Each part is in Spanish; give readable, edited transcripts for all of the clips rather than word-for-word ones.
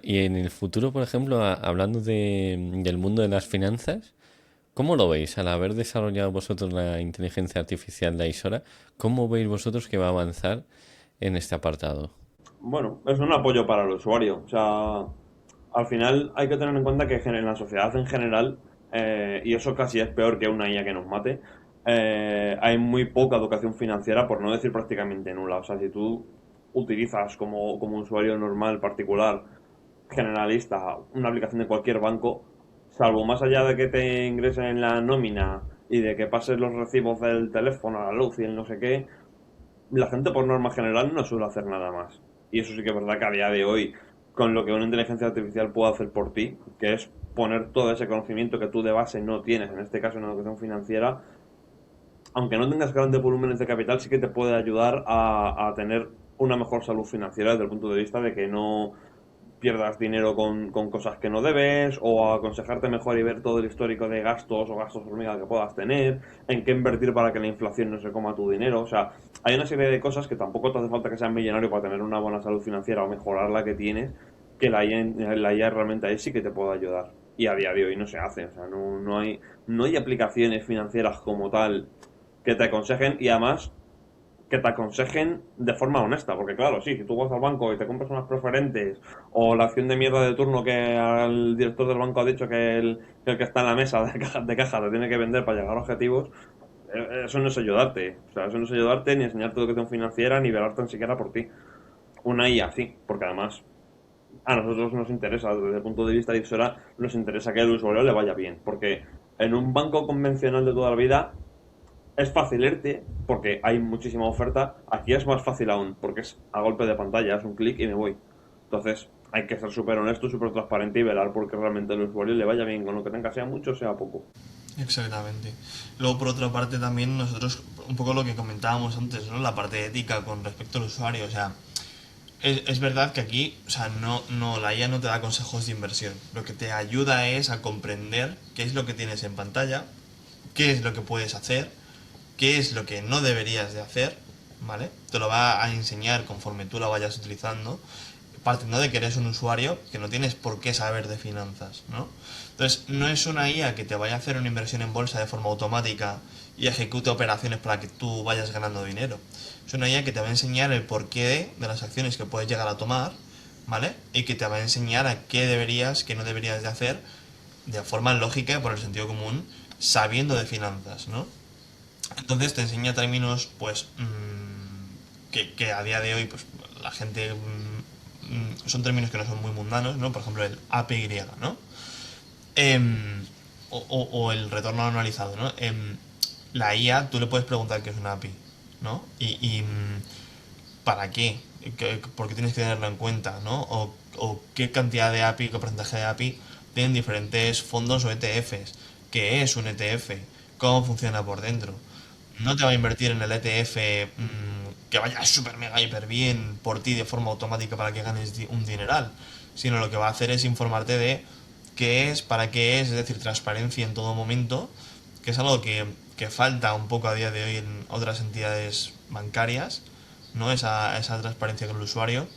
Y en el futuro, por ejemplo, hablando del mundo de las finanzas, ¿cómo lo veis? Al haber desarrollado vosotros la inteligencia artificial de Aisora, ¿cómo veis vosotros que va a avanzar en este apartado? Bueno, es un apoyo para el usuario. O sea, al final hay que tener en cuenta que en la sociedad en general, y eso casi es peor que una IA que nos mate, hay muy poca educación financiera, por no decir prácticamente nula. O sea, si tú utilizas como usuario normal, particular, generalista, una aplicación de cualquier banco, salvo más allá de que te ingresen en la nómina y de que pases los recibos del teléfono a la luz y el no sé qué, la gente por norma general no suele hacer nada más. Y eso sí que es verdad que a día de hoy, con lo que una inteligencia artificial puede hacer por ti, que es poner todo ese conocimiento que tú de base no tienes, en este caso en educación financiera, aunque no tengas grandes volúmenes de capital, sí que te puede ayudar a tener una mejor salud financiera desde el punto de vista de que no pierdas dinero con cosas que no debes, o a aconsejarte mejor y ver todo el histórico de gastos o gastos hormiga que puedas tener, en qué invertir para que la inflación no se coma tu dinero. O sea, hay una serie de cosas que tampoco te hace falta que seas millonario para tener una buena salud financiera o mejorar la que tienes, que la IA realmente ahí sí que te puede ayudar. Y a día de hoy no se hace, o sea, no hay aplicaciones financieras como tal que te aconsejen, y además que te aconsejen de forma honesta, porque claro, sí, si tú vas al banco y te compras unas preferentes o la acción de mierda de turno que al director del banco ha dicho que el que está en la mesa de caja te tiene que vender para llegar a objetivos, eso no es ayudarte. O sea, eso no es ayudarte ni enseñarte educación financiera ni velarte tan siquiera por ti. Una IA sí, porque además a nosotros nos interesa, desde el punto de vista de Ipsora, nos interesa que el usuario le vaya bien, porque en un banco convencional de toda la vida es fácil irte porque hay muchísima oferta. Aquí es más fácil aún porque es a golpe de pantalla, es un clic y me voy. Entonces hay que ser súper honesto, súper transparente y velar porque realmente al usuario le vaya bien con lo que tenga, sea mucho, sea poco. Exactamente. Luego, por otra parte, también nosotros, un poco lo que comentábamos antes, ¿no? La parte ética con respecto al usuario. O sea, es verdad que aquí, o sea, la IA no te da consejos de inversión. Lo que te ayuda es a comprender qué es lo que tienes en pantalla, qué es lo que puedes hacer, qué es lo que no deberías de hacer, ¿vale? Te lo va a enseñar conforme tú lo vayas utilizando, partiendo de que eres un usuario que no tienes por qué saber de finanzas, ¿no? Entonces, no es una IA que te vaya a hacer una inversión en bolsa de forma automática y ejecute operaciones para que tú vayas ganando dinero. Es una IA que te va a enseñar el porqué de las acciones que puedes llegar a tomar, ¿vale? Y que te va a enseñar a qué deberías, qué no deberías de hacer de forma lógica y por el sentido común, sabiendo de finanzas, ¿no? Entonces te enseña términos, pues, que a día de hoy, pues, la gente, son términos que no son muy mundanos, ¿no? Por ejemplo, el APY, ¿no? Em, o el retorno anualizado, ¿no? La IA, tú le puedes preguntar qué es una API, ¿no? ¿Para qué? ¿Por qué tienes que tenerlo en cuenta, ¿no? O qué cantidad de API, qué porcentaje de API tienen diferentes fondos o ETFs. ¿Qué es un ETF? ¿Cómo funciona por dentro? No te va a invertir en el ETF que vaya súper mega hiper bien por ti de forma automática para que ganes un dineral, sino lo que va a hacer es informarte de qué es, para qué es decir, transparencia en todo momento, que es algo que falta un poco a día de hoy en otras entidades bancarias, ¿no? Esa transparencia con el usuario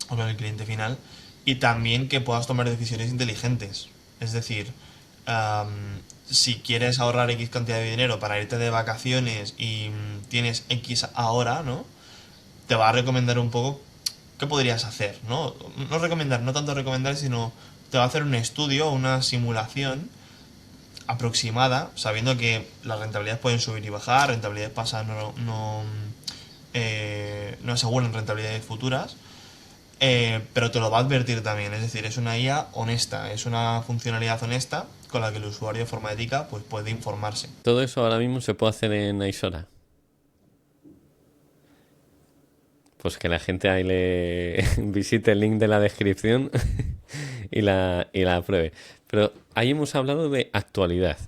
o con el cliente final, y también que puedas tomar decisiones inteligentes. Es decir, si quieres ahorrar X cantidad de dinero para irte de vacaciones y tienes X ahora, ¿no? Te va a recomendar un poco qué podrías hacer, ¿no? No recomendar, no tanto recomendar, sino te va a hacer un estudio, una simulación aproximada, sabiendo que las rentabilidades pueden subir y bajar, rentabilidades pasadas no aseguran rentabilidades futuras, pero te lo va a advertir también, es decir, es una IA honesta, es una funcionalidad honesta con la que el usuario de forma ética pues, puede informarse. Todo eso ahora mismo se puede hacer en Aisora. Pues que la gente ahí le visite el link de la descripción y la apruebe. Pero ahí hemos hablado de actualidad.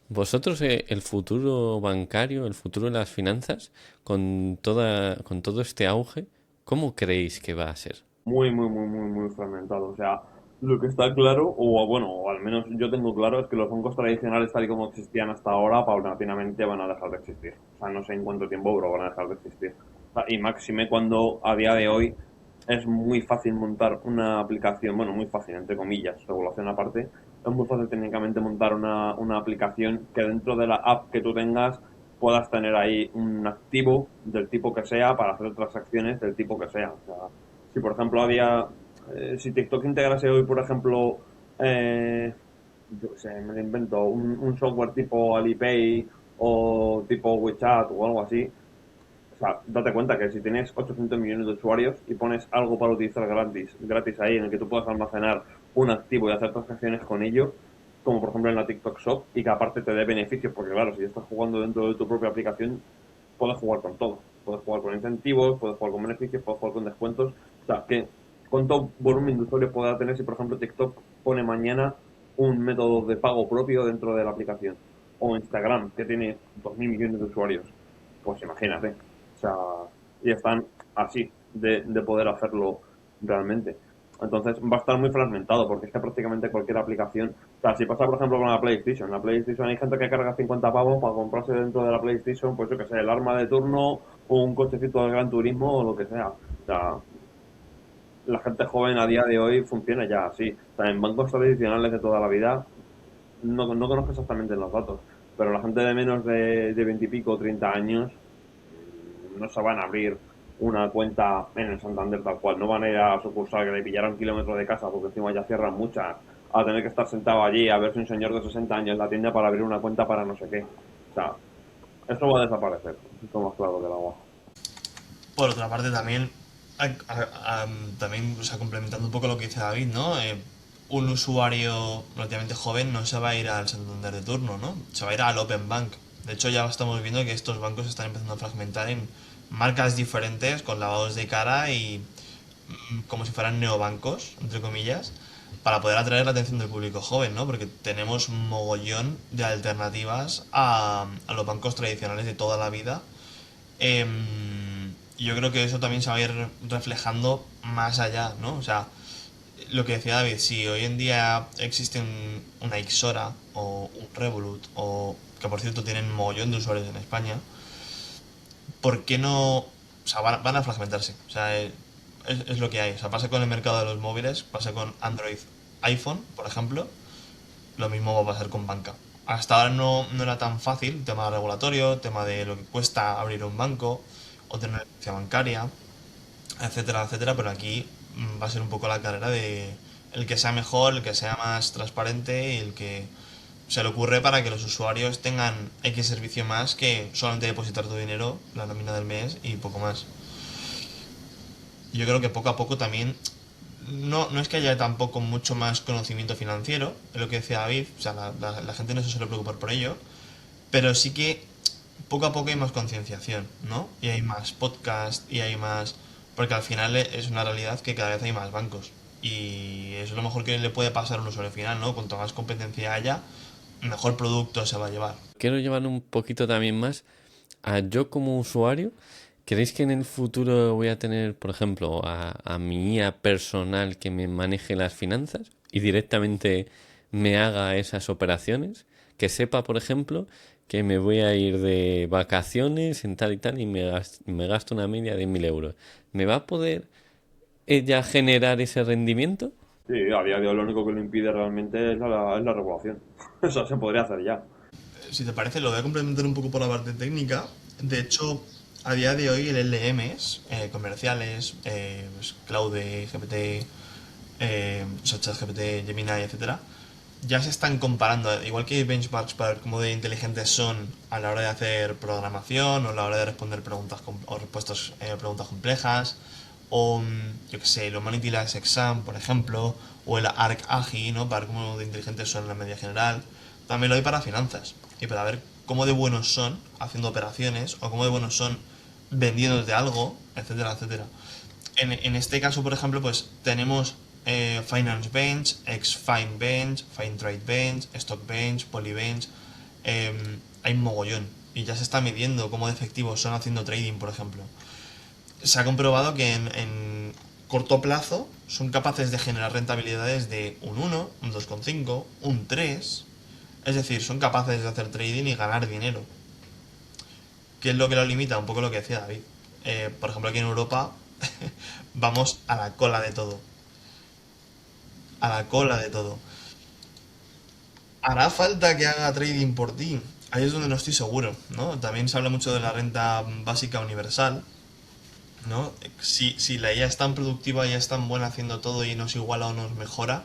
Vosotros, el futuro bancario, el futuro de las finanzas, con todo este auge, ¿cómo creéis que va a ser? Muy, muy, muy, muy, muy fragmentado. O sea, lo que está claro, o bueno, o al menos yo tengo claro, es que los bancos tradicionales, tal y como existían hasta ahora, paulatinamente van a dejar de existir. O sea, no sé en cuánto tiempo, pero van a dejar de existir. O sea, y máxime cuando a día de hoy es muy fácil montar una aplicación, bueno, muy fácil, entre comillas, regulación aparte, es muy fácil técnicamente montar una aplicación que dentro de la app que tú tengas puedas tener ahí un activo del tipo que sea para hacer transacciones del tipo que sea. O sea, si por ejemplo si TikTok integrase hoy, por ejemplo, yo qué sé, me lo invento, un software tipo Alipay o tipo WeChat o algo así, o sea, date cuenta que si tienes 800 millones de usuarios y pones algo para utilizar gratis ahí, en el que tú puedas almacenar un activo y hacer transacciones con ello, como por ejemplo en la TikTok Shop, y que aparte te dé beneficios, porque claro, si estás jugando dentro de tu propia aplicación, puedes jugar con todo. Puedes jugar con incentivos, puedes jugar con beneficios, puedes jugar con descuentos. O sea, que ¿cuánto volumen de usuarios podrá tener si, por ejemplo, TikTok pone mañana un método de pago propio dentro de la aplicación? O Instagram, que tiene 2.000 millones de usuarios. Pues imagínate. O sea, y están así de poder hacerlo realmente. Entonces va a estar muy fragmentado porque es que prácticamente cualquier aplicación, o sea, si pasa por ejemplo con la PlayStation hay gente que carga 50 pavos para comprarse dentro de la PlayStation, pues yo que sé, el arma de turno o un cochecito de Gran Turismo o lo que sea. O sea, la gente joven a día de hoy funciona ya así. O sea, en bancos tradicionales de toda la vida no conozco exactamente los datos, pero la gente de menos de 20 y pico, 30 años, no se van a abrir una cuenta en el Santander tal cual. No van a ir a sucursal que le pillaron kilómetros de casa porque encima ya cierran muchas. A tener que estar sentado allí a ver si un señor de 60 años la atiende para abrir una cuenta para no sé qué. O sea, eso va a desaparecer. Esto más claro que el agua. Por otra parte, también, también o sea, complementando un poco lo que dice David, ¿no? Un usuario relativamente joven no se va a ir al Santander de turno, ¿no? Se va a ir al Open Bank. De hecho, ya estamos viendo que estos bancos se están empezando a fragmentar en marcas diferentes, con lavados de cara y como si fueran neobancos, entre comillas, para poder atraer la atención del público joven, ¿no? Porque tenemos un mogollón de alternativas a los bancos tradicionales de toda la vida. Yo creo que eso también se va a ir reflejando más allá, ¿no? O sea, lo que decía David, si hoy en día existe una Ixora o un Revolut, o que por cierto tienen un mogollón de usuarios en España, ¿por qué no? O sea, van a fragmentarse. O sea, es lo que hay. O sea, pasa con el mercado de los móviles, pasa con Android, iPhone, por ejemplo, lo mismo va a pasar con banca. Hasta ahora no era tan fácil, tema regulatorio, tema de lo que cuesta abrir un banco o tener una licencia bancaria, etcétera, etcétera, pero aquí va a ser un poco la carrera de el que sea mejor, el que sea más transparente y el que se le ocurre para que los usuarios tengan X servicio más que solamente depositar tu dinero, la nómina del mes y poco más. Yo creo que poco a poco también no es que haya tampoco mucho más conocimiento financiero, es lo que decía David, o sea, la gente no se suele preocupar por ello, pero sí que poco a poco hay más concienciación, ¿no? Y hay más podcast y hay más... Porque al final es una realidad que cada vez hay más bancos. Y eso es lo mejor que le puede pasar a un usuario final, ¿no? Cuanto más competencia haya, mejor producto se va a llevar. Quiero llevar un poquito también más a yo como usuario. ¿Creéis que en el futuro voy a tener, por ejemplo, a mi IA personal que me maneje las finanzas y directamente me haga esas operaciones? Que sepa, por ejemplo, que me voy a ir de vacaciones en tal y tal y me gasto una media de 1.000 euros. ¿Me va a poder ella generar ese rendimiento? Sí, a día de hoy lo único que lo impide realmente es la regulación. Eso se podría hacer ya. Si te parece, lo voy a complementar un poco por la parte técnica. De hecho, a día de hoy el LLMs comerciales, pues Claude, GPT, ChatGPT, Gemini, etcétera, ya se están comparando, igual que hay benchmarks para ver cómo de inteligentes son a la hora de hacer programación o a la hora de responder preguntas o respuestas preguntas complejas, o yo que sé, el Humanity Last Exam, por ejemplo, o el ArcAgi, ¿no? Para ver cómo de inteligentes son en la media general. También lo hay para finanzas y para ver cómo de buenos son haciendo operaciones o cómo de buenos son vendiéndote algo, etcétera, etcétera. En este caso, por ejemplo, pues tenemos Finance Bench, Fine Bench, Fine Trade Bench, Stock Bench, Polybench. Hay un mogollón y ya se está midiendo cómo de efectivos son haciendo trading, por ejemplo. Se ha comprobado que en corto plazo son capaces de generar rentabilidades de un 1, un 2,5, un 3. Es decir, son capaces de hacer trading y ganar dinero. ¿Qué es lo que lo limita? Un poco lo que decía David. Por ejemplo, aquí en Europa vamos a la cola de todo. A la cola de todo. ¿Hará falta que haga trading por ti? Ahí es donde no estoy seguro, ¿no? También se habla mucho de la renta básica universal, ¿no? Si la IA es tan productiva y es tan buena haciendo todo y nos iguala o nos mejora,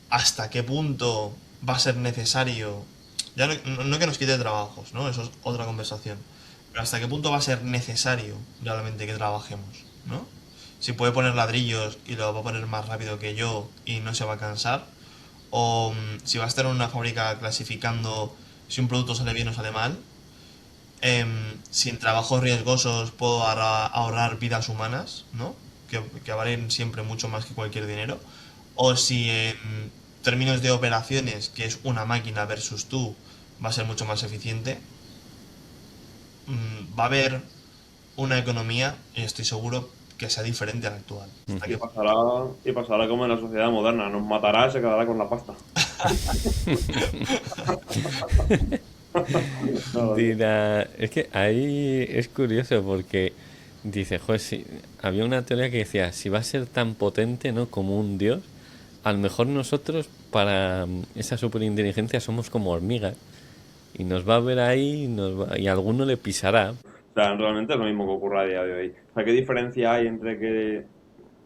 ¿hasta qué punto va a ser necesario? Ya no que nos quite trabajos, ¿no? Eso es otra conversación. Pero ¿hasta qué punto va a ser necesario realmente que trabajemos, ¿no? Si puede poner ladrillos y lo va a poner más rápido que yo y no se va a cansar, o si va a estar en una fábrica clasificando si un producto sale bien o sale mal, si en trabajos riesgosos puedo ahorrar vidas humanas, ¿no? Que valen siempre mucho más que cualquier dinero, o si en términos de operaciones, que es una máquina versus tú, va a ser mucho más eficiente, va a haber una economía, y estoy seguro, que sea diferente a la actual. Hasta Y que pasará, y pasará como en la sociedad moderna, nos matará y se quedará con la pasta. No, tío. Dirá, es que ahí es curioso porque dice, joder, si, había una teoría que decía, si va a ser tan potente, ¿no? Como un dios, a lo mejor nosotros para esa superinteligencia somos como hormigas y nos va a ver ahí y alguno le pisará. O sea, realmente es lo mismo que ocurre a día de hoy. O sea, ¿qué diferencia hay entre que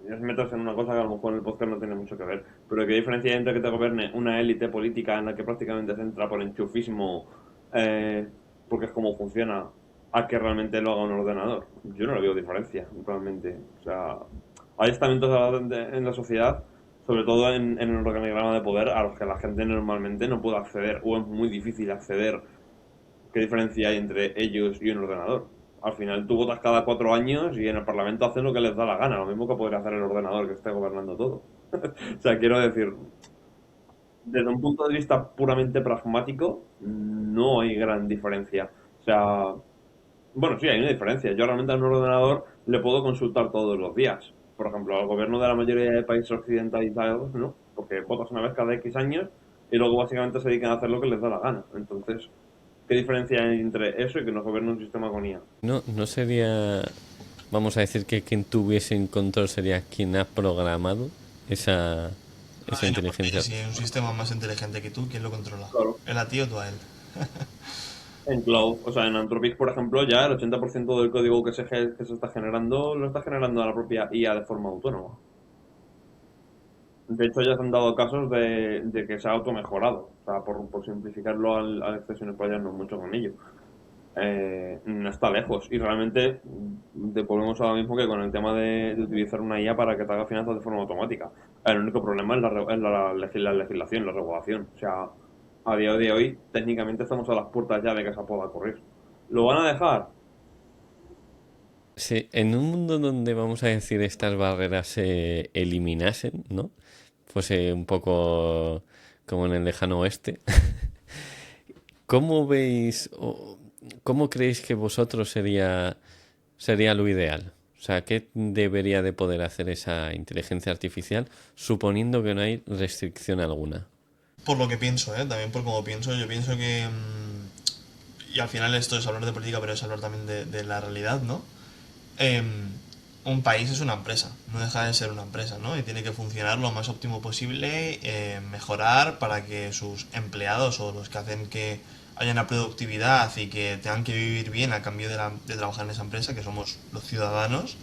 es meterse en una cosa que a lo mejor en el podcast no tiene mucho que ver, pero qué diferencia hay entre que te gobierne una élite política en la que prácticamente se entra por enchufismo, eh, porque es como funciona, a que realmente lo haga un ordenador? Yo no le veo diferencia, realmente. O sea, hay estamentos en la sociedad, sobre todo en el organigrama de poder, a los que la gente normalmente no puede acceder, o es muy difícil acceder. ¿Qué diferencia hay entre ellos y un ordenador? Al final tú votas cada 4 años y en el Parlamento hacen lo que les da la gana, lo mismo que podría hacer el ordenador que esté gobernando todo. O sea, quiero decir, desde un punto de vista puramente pragmático, no hay gran diferencia. O sea, bueno, sí, hay una diferencia. Yo realmente a un ordenador le puedo consultar todos los días. Por ejemplo, al gobierno de la mayoría de países occidentalizados, ¿no? Porque votas una vez cada X años y luego básicamente se dedican a hacer lo que les da la gana. Entonces, ¿qué diferencia hay entre eso y que nos gobierne un sistema con IA? No, no sería, vamos a decir que quien tuviese en control sería quien ha programado esa Ay, no, porque inteligencia. si hay un sistema más inteligente que tú, ¿quién lo controla? Claro. ¿Él a ti o tú a él? En Cloud, o sea, en Anthropic, por ejemplo, ya el 80% del código que se está generando lo está generando la propia IA de forma autónoma. De hecho, ya se han dado casos de que se ha automejorado. O sea, por simplificarlo al exceso y no explayarnos mucho con ello. No está lejos. Y realmente, volvemos ahora mismo que con el tema de utilizar una IA para que te haga finanzas de forma automática. El único problema es la legislación, la regulación. O sea, a día de hoy, técnicamente estamos a las puertas ya de que se pueda ocurrir. ¿Lo van a dejar? Sí, en un mundo donde vamos a decir estas barreras se eliminasen, ¿no? Fuese un poco como en el lejano oeste. ¿Cómo veis o cómo creéis que vosotros sería lo ideal? O sea, ¿qué debería de poder hacer esa inteligencia artificial suponiendo que no hay restricción alguna? Por lo que pienso, ¿eh? También por cómo pienso. Yo pienso que... y al final esto es hablar de política, pero es hablar también de la realidad, ¿no? Em, un país es una empresa, no deja de ser una empresa, ¿no? Y tiene que funcionar lo más óptimo posible, mejorar para que sus empleados o los que hacen que haya una productividad y que tengan que vivir bien a cambio de trabajar en esa empresa, que somos los ciudadanos,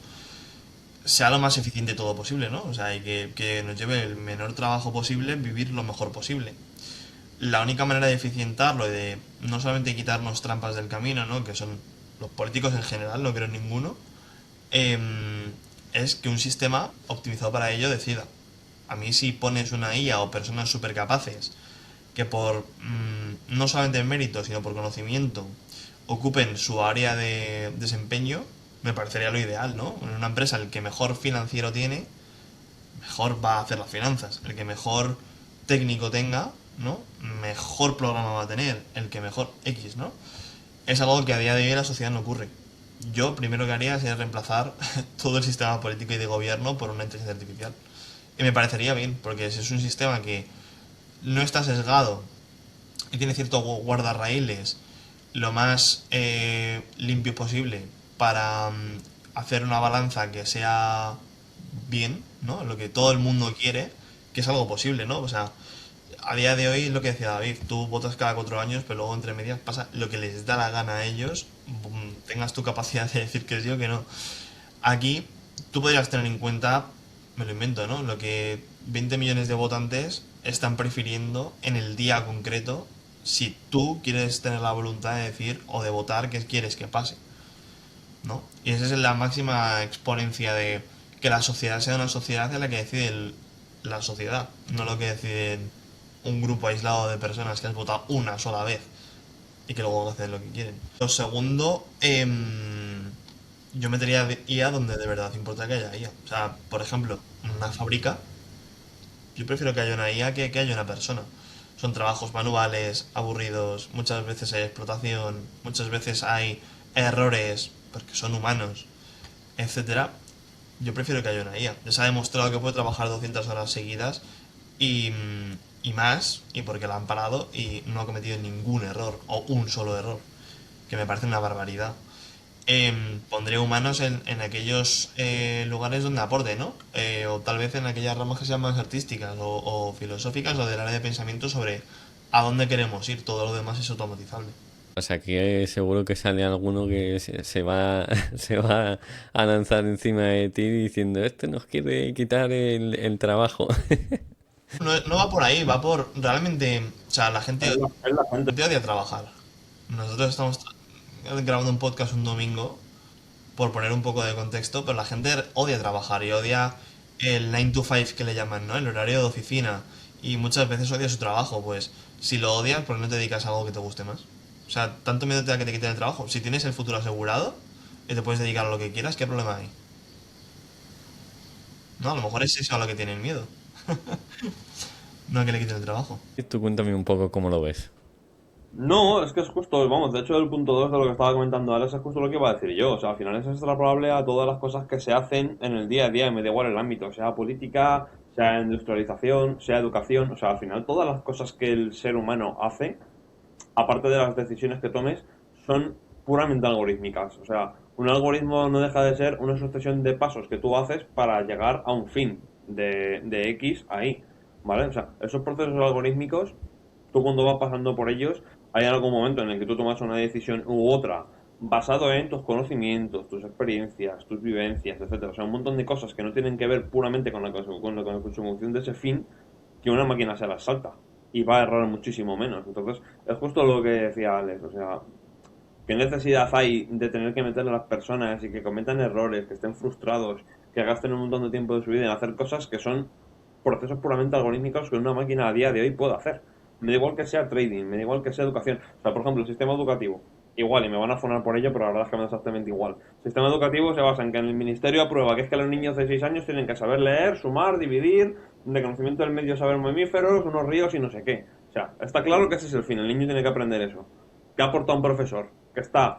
sea lo más eficiente todo posible, ¿no? O sea, y que nos lleve el menor trabajo posible, vivir lo mejor posible. La única manera de eficientarlo y de no solamente quitarnos trampas del camino, ¿no? Que son los políticos en general, no creo en ninguno, es que un sistema optimizado para ello decida. A mí si pones una IA o personas súper capaces que por no solamente mérito, sino por conocimiento, ocupen su área de desempeño, me parecería lo ideal, ¿no? En una empresa el que mejor financiero tiene, mejor va a hacer las finanzas. El que mejor técnico tenga, ¿no? Mejor programa va a tener. El que mejor X, ¿no? Es algo que a día de hoy en la sociedad no ocurre. Yo primero que haría sería reemplazar todo el sistema político y de gobierno por una inteligencia artificial. Y me parecería bien, porque si es un sistema que no está sesgado y tiene ciertos guardarraíles lo más limpio posible para hacer una balanza que sea bien, ¿no? Lo que todo el mundo quiere, que es algo posible, ¿no? O sea, a día de hoy, lo que decía David, tú votas cada 4 años, pero luego entre medias pasa lo que les da la gana a ellos, tengas tu capacidad de decir que sí o que no. Aquí tú podrías tener en cuenta, me lo invento, ¿no? Lo que 20 millones de votantes están prefiriendo en el día concreto si tú quieres tener la voluntad de decir o de votar qué quieres que pase, ¿no? Y esa es la máxima exponencia de que la sociedad sea una sociedad en la que decide la sociedad, no lo que decide un grupo aislado de personas que has votado una sola vez y que luego hacen lo que quieren. Lo segundo, yo metería IA donde de verdad importa que haya IA. O sea, por ejemplo, en una fábrica, yo prefiero que haya una IA que haya una persona. Son trabajos manuales, aburridos, muchas veces hay explotación, muchas veces hay errores, porque son humanos, etcétera. Yo prefiero que haya una IA. Ya se ha demostrado que puede trabajar 200 horas seguidas y, y más, y porque la han parado y no ha cometido ningún error, o un solo error, que me parece una barbaridad. Pondré humanos en aquellos lugares donde aporte, ¿no? O tal vez en aquellas ramas que sean más artísticas o filosóficas o del área de pensamiento sobre a dónde queremos ir. Todo lo demás es automatizable. O sea, aquí seguro que sale alguno que se va, se va a lanzar encima de ti diciendo, este nos quiere quitar el trabajo. No, no va por ahí, va por realmente, o sea, la gente, Es la gente. odia trabajar. Nosotros estamos grabando un podcast un domingo, por poner un poco de contexto, pero la gente odia trabajar y odia el 9 to 5 que le llaman, ¿no? El horario de oficina. Y muchas veces odia su trabajo. Pues si lo odias, ¿por qué no te dedicas a algo que te guste más? O sea, tanto miedo te da que te quiten el trabajo. Si tienes el futuro asegurado y te puedes dedicar a lo que quieras, ¿qué problema hay? No, a lo mejor es eso a lo que tienen miedo. No a que le quiten el trabajo. Tú cuéntame un poco cómo lo ves. No, es que es justo, vamos, de hecho el punto 2 de lo que estaba comentando Alex es justo lo que iba a decir yo. O sea, al final es extrapolable a todas las cosas que se hacen en el día a día, y me da igual el ámbito, sea política, sea industrialización, sea educación. O sea, al final todas las cosas que el ser humano hace, aparte de las decisiones que tomes, son puramente algorítmicas. O sea, un algoritmo no deja de ser una sucesión de pasos que tú haces para llegar a un fin de X ahí, ¿vale? O sea, esos procesos algorítmicos, tú cuando vas pasando por ellos, hay algún momento en el que tú tomas una decisión u otra basado en tus conocimientos, tus experiencias, tus vivencias, etcétera. O sea, un montón de cosas que no tienen que ver puramente con la consecución de ese fin, que una máquina se las salta y va a errar muchísimo menos. Entonces, es justo lo que decía Alex. O sea, ¿qué necesidad hay de tener que meter a las personas y que cometan errores, que estén frustrados, que gasten un montón de tiempo de su vida en hacer cosas que son procesos puramente algorítmicos que una máquina a día de hoy puede hacer? Me da igual que sea trading, me da igual que sea educación. O sea, por ejemplo, el sistema educativo. Igual, y me van a fonar por ello, pero la verdad es que me da exactamente igual. El sistema educativo se basa en que el ministerio aprueba que es que los niños de 6 años tienen que saber leer, sumar, dividir, de conocimiento del medio saber mamíferos, unos ríos y no sé qué. O sea, está claro que ese es el fin, el niño tiene que aprender eso. ¿Qué aporta un profesor? Que está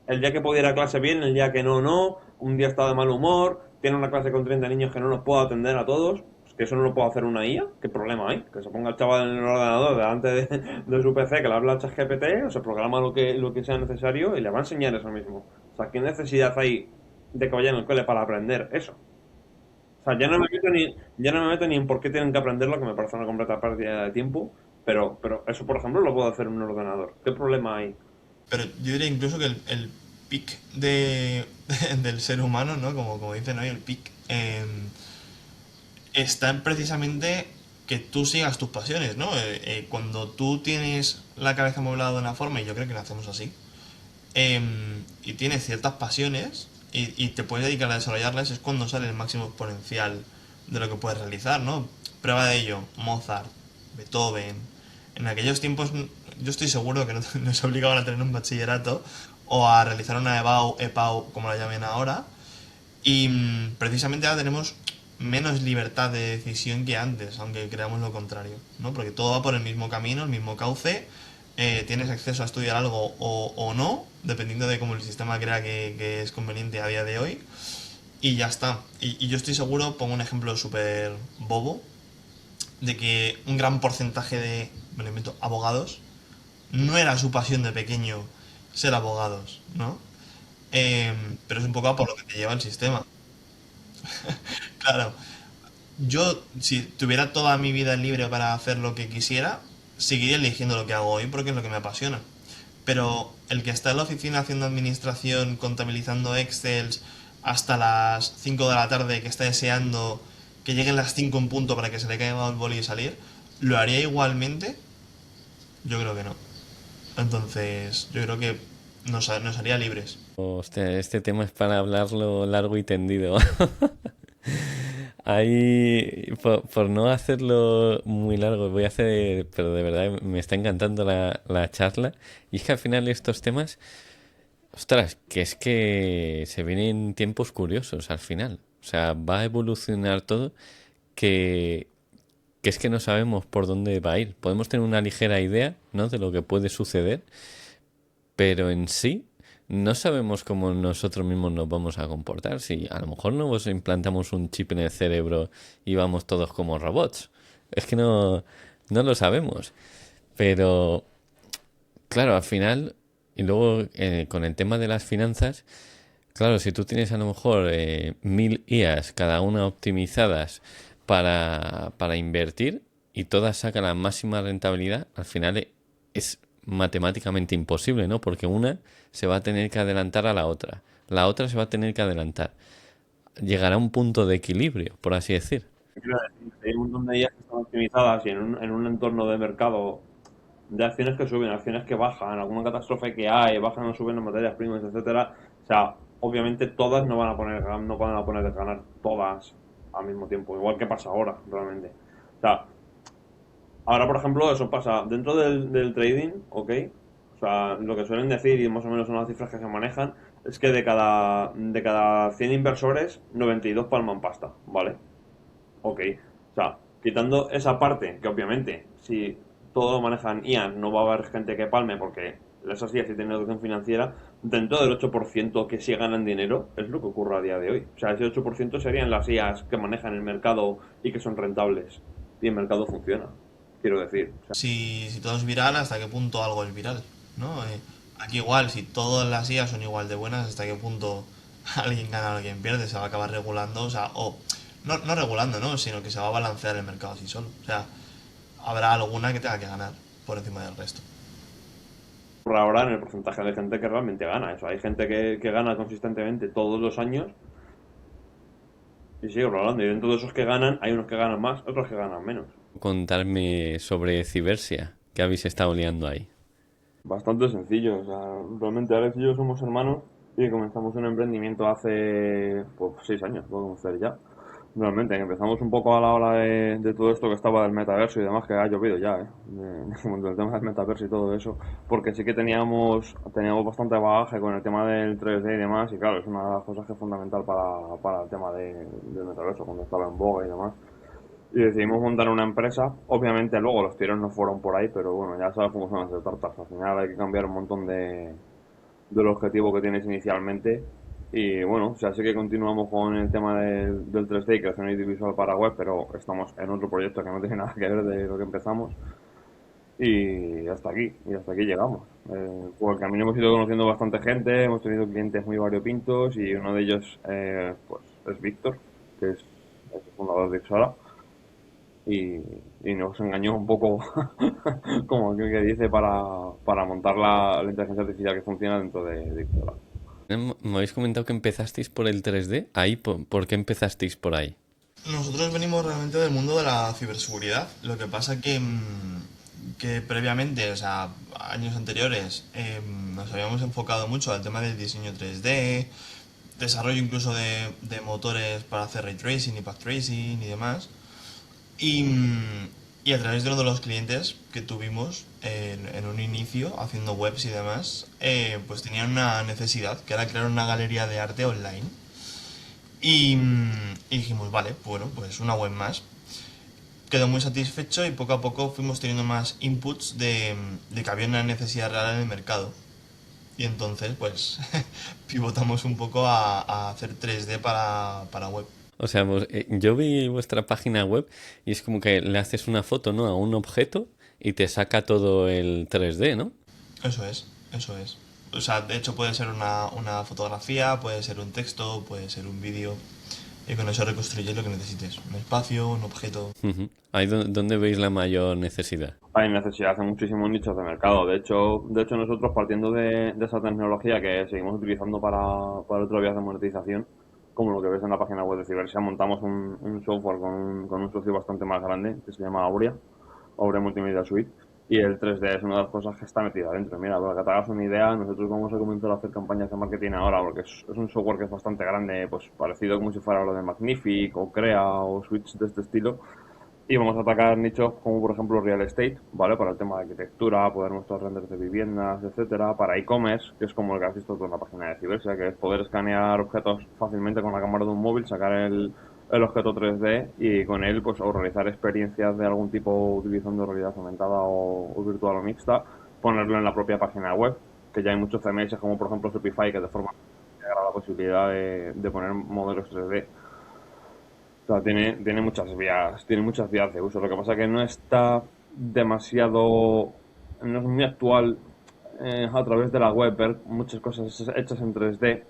el día que puede ir a clase bien, el día que no, no, un día está de mal humor, tiene una clase con 30 niños que no los puedo atender a todos, pues que eso no lo puede hacer una IA, ¿qué problema hay? Que se ponga el chaval en el ordenador delante de su PC, que le habla a ChatGPT, o se programa lo que sea necesario y le va a enseñar eso mismo. O sea, ¿qué necesidad hay de que vayan al cole para aprender eso? O sea, ya no me meto ni en por qué tienen que aprenderlo, que me parece una completa pérdida de tiempo, pero eso, por ejemplo, lo puedo hacer en un ordenador. ¿Qué problema hay? Pero yo diría incluso que el pic del ser humano, ¿no? Como dicen hoy, el pic está en precisamente que tú sigas tus pasiones, ¿no? Cuando tú tienes la cabeza amueblada de una forma, y yo creo que nacemos así, y tienes ciertas pasiones y te puedes dedicar a desarrollarlas, es cuando sale el máximo exponencial de lo que puedes realizar, ¿no? Prueba de ello, Mozart, Beethoven. En aquellos tiempos yo estoy seguro que no, no se obligaban a tener un bachillerato o a realizar una EPAU, como la llamen ahora, y precisamente ahora tenemos menos libertad de decisión que antes, aunque creamos lo contrario, ¿no? Porque todo va por el mismo camino, el mismo cauce, tienes acceso a estudiar algo o no, dependiendo de cómo el sistema crea que es conveniente a día de hoy, y ya está. Y yo estoy seguro, pongo un ejemplo súper bobo, de que un gran porcentaje de, me lo invento, abogados, no era su pasión de pequeño ser abogados, ¿no? pero es un poco a por lo que te lleva el sistema. Claro, yo si tuviera toda mi vida libre para hacer lo que quisiera, seguiría eligiendo lo que hago hoy porque es lo que me apasiona. Pero el que está en la oficina haciendo administración, contabilizando Excels hasta las 5 de la tarde, que está deseando que lleguen las 5 en punto para que se le caiga el boli y salir, ¿lo haría igualmente? Yo creo que no. Entonces, yo creo que nos haría libres. Hostia, este tema es para hablarlo largo y tendido. Ahí, por no hacerlo muy largo, voy a hacer, pero de verdad me está encantando la charla. Y es que al final estos temas, ostras, que es que se vienen tiempos curiosos al final. O sea, va a evolucionar todo que, que es que no sabemos por dónde va a ir. Podemos tener una ligera idea, ¿no? De lo que puede suceder, pero en sí no sabemos cómo nosotros mismos nos vamos a comportar. Si a lo mejor nos implantamos un chip en el cerebro y vamos todos como robots. Es que no lo sabemos. Pero claro, al final, y luego con el tema de las finanzas, claro, si tú tienes a lo mejor 1000 IAs, cada una optimizadas para invertir y todas sacan la máxima rentabilidad, al final es matemáticamente imposible, ¿no? Porque una se va a tener que adelantar a la otra se va a tener que adelantar. Llegará a un punto de equilibrio, por así decir. Quiero decir, hay un montón de ellas que están optimizadas y en un entorno de mercado de acciones que suben, acciones que bajan, alguna catástrofe que hay, bajan o suben en materias primas, etcétera. O sea, obviamente todas no van a poner de ganar todas al mismo tiempo, igual que pasa ahora, realmente. O sea, ahora por ejemplo eso pasa dentro del trading, ¿ok? O sea, lo que suelen decir, y más o menos son las cifras que se manejan, es que de cada 100 inversores, 92 palman pasta, ¿vale? Ok. O sea, quitando esa parte, que obviamente, si todo lo manejan IAN, no va a haber gente que palme porque esas IAs sí tienen educación financiera, dentro del 8% que sí ganan dinero, es lo que ocurre a día de hoy. O sea, ese 8% serían las IAs que manejan el mercado y que son rentables. Y el mercado funciona, quiero decir. O sea, Si todo es viral, ¿hasta qué punto algo es viral? ¿No? Aquí igual, si todas las IAs son igual de buenas, ¿hasta qué punto alguien gana o alguien pierde? Se va a acabar regulando, o sea, o no regulando, ¿no? Sino que se va a balancear el mercado así solo. O sea, habrá alguna que tenga que ganar por encima del resto. por ahora en el porcentaje de gente que realmente gana. Eso, hay gente que gana consistentemente todos los años y sigue rolando. Y dentro de esos que ganan, hay unos que ganan más, otros que ganan menos. Contarme sobre Cibersia, que habéis estado liando ahí. Bastante sencillo, o sea, realmente Alex y yo somos hermanos y comenzamos un emprendimiento hace pues 6 años, podemos hacer ya. Realmente, que empezamos un poco a la hora de todo esto que estaba del metaverso y demás, que ha llovido ya, del tema del metaverso y todo eso, porque sí que teníamos bastante bagaje con el tema del 3D y demás, y claro, es una de las cosas que es fundamental para el tema del metaverso, cuando estaba en boga y demás. Y decidimos montar una empresa. Obviamente luego los tiros no fueron por ahí, pero bueno, ya sabes cómo son las startups. Al final hay que cambiar un montón del objetivo que tienes inicialmente. Y bueno, o sea, sí que continuamos con el tema del 3D y creación audiovisual para web, pero estamos en otro proyecto que no tiene nada que ver de lo que empezamos. Y hasta aquí llegamos. Por el camino hemos ido conociendo bastante gente, hemos tenido clientes muy variopintos y uno de ellos pues es Víctor, que es el fundador de Ixora y, y nos engañó un poco, como aquel que dice, para montar la inteligencia artificial que funciona dentro de Ixora. Me habéis comentado que empezasteis por el 3D. Ahí, ¿por qué empezasteis por ahí? Nosotros venimos realmente del mundo de la ciberseguridad. Lo que pasa que previamente, o sea, años anteriores, nos habíamos enfocado mucho al tema del diseño 3D, desarrollo incluso de motores para hacer ray tracing y path tracing y demás. Y, y a través de uno de los clientes que tuvimos en un inicio, haciendo webs y demás, pues tenían una necesidad, que era crear una galería de arte online. Y dijimos, vale, bueno, pues una web más. Quedó muy satisfecho y poco a poco fuimos teniendo más inputs de que había una necesidad real en el mercado. Y entonces, pues, pivotamos un poco a hacer 3D para web. O sea, yo vi vuestra página web y es como que le haces una foto, ¿no? A un objeto y te saca todo el 3D, ¿no? Eso es, eso es. O sea, de hecho puede ser una fotografía, puede ser un texto, puede ser un vídeo. Y con eso reconstruyes lo que necesites. Un espacio, un objeto. Ujú. Ahí donde veis la mayor necesidad. Hay necesidad en muchísimos nichos de mercado. De hecho nosotros partiendo de esa tecnología que seguimos utilizando para otras vías de monetización, como lo que ves en la página web de Cibersia, montamos un software con un socio bastante más grande que se llama Aurea Multimedia Suite, y el 3D es una de las cosas que está metida dentro. Mira, para que te hagas una idea, nosotros vamos a comenzar a hacer campañas de marketing ahora, porque es un software que es bastante grande, pues parecido como si fuera lo de Magnific o Crea o Switch de este estilo, y vamos a atacar nichos como por ejemplo real estate, ¿vale? Para el tema de arquitectura, poder mostrar renders de viviendas, etcétera. Para e-commerce, que es como el que has visto tú en la página de Cibersia, que es poder escanear objetos fácilmente con la cámara de un móvil, sacar el objeto 3D y con él pues o realizar experiencias de algún tipo utilizando realidad aumentada o virtual o mixta, ponerlo en la propia página web, que ya hay muchos CMS como por ejemplo Shopify que de forma integra la posibilidad de poner modelos 3D. O sea, tiene muchas vías de uso. Lo que pasa es que no está demasiado, no es muy actual a través de la web ver muchas cosas hechas en 3D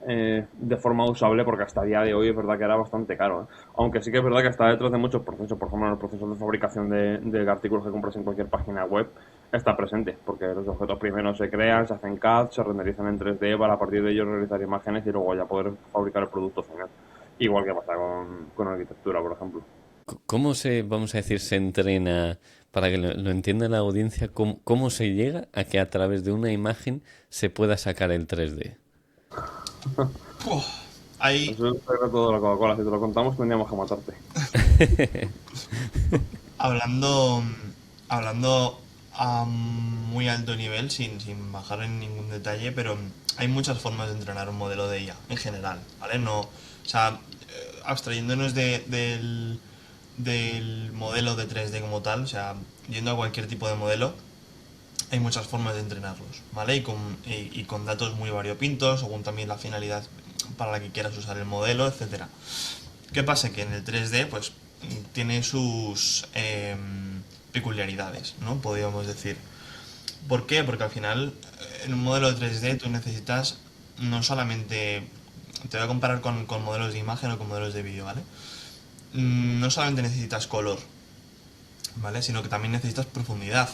de forma usable, porque hasta el día de hoy es verdad que era bastante caro, ¿eh? Aunque sí que es verdad que está detrás de muchos procesos, por ejemplo en los procesos de fabricación de artículos que compras en cualquier página web está presente, porque los objetos primero se crean, se hacen CAD, se renderizan en 3D para a partir de ellos realizar imágenes y luego ya poder fabricar el producto final. Igual que pasa con arquitectura, por ejemplo. ¿Cómo se, vamos a decir, se entrena, para que lo entienda la audiencia, cómo se llega a que a través de una imagen se pueda sacar el 3D? Uf, hay, Eso es el secreto de la Coca-Cola. Si te lo contamos, tendríamos que matarte. hablando, hablando a muy alto nivel, sin bajar en ningún detalle, pero hay muchas formas de entrenar un modelo de IA en general, ¿vale? No, o sea, abstrayéndonos del modelo de 3D como tal, o sea, yendo a cualquier tipo de modelo, hay muchas formas de entrenarlos, ¿vale? Y con datos muy variopintos, según también la finalidad para la que quieras usar el modelo, etcétera. ¿Qué pasa? Que en el 3D, pues, tiene sus peculiaridades, ¿no? Podríamos decir. ¿Por qué? Porque al final, en un modelo de 3D tú necesitas no solamente... Te voy a comparar con modelos de imagen o con modelos de vídeo, ¿vale? No solamente necesitas color, ¿vale? Sino que también necesitas profundidad.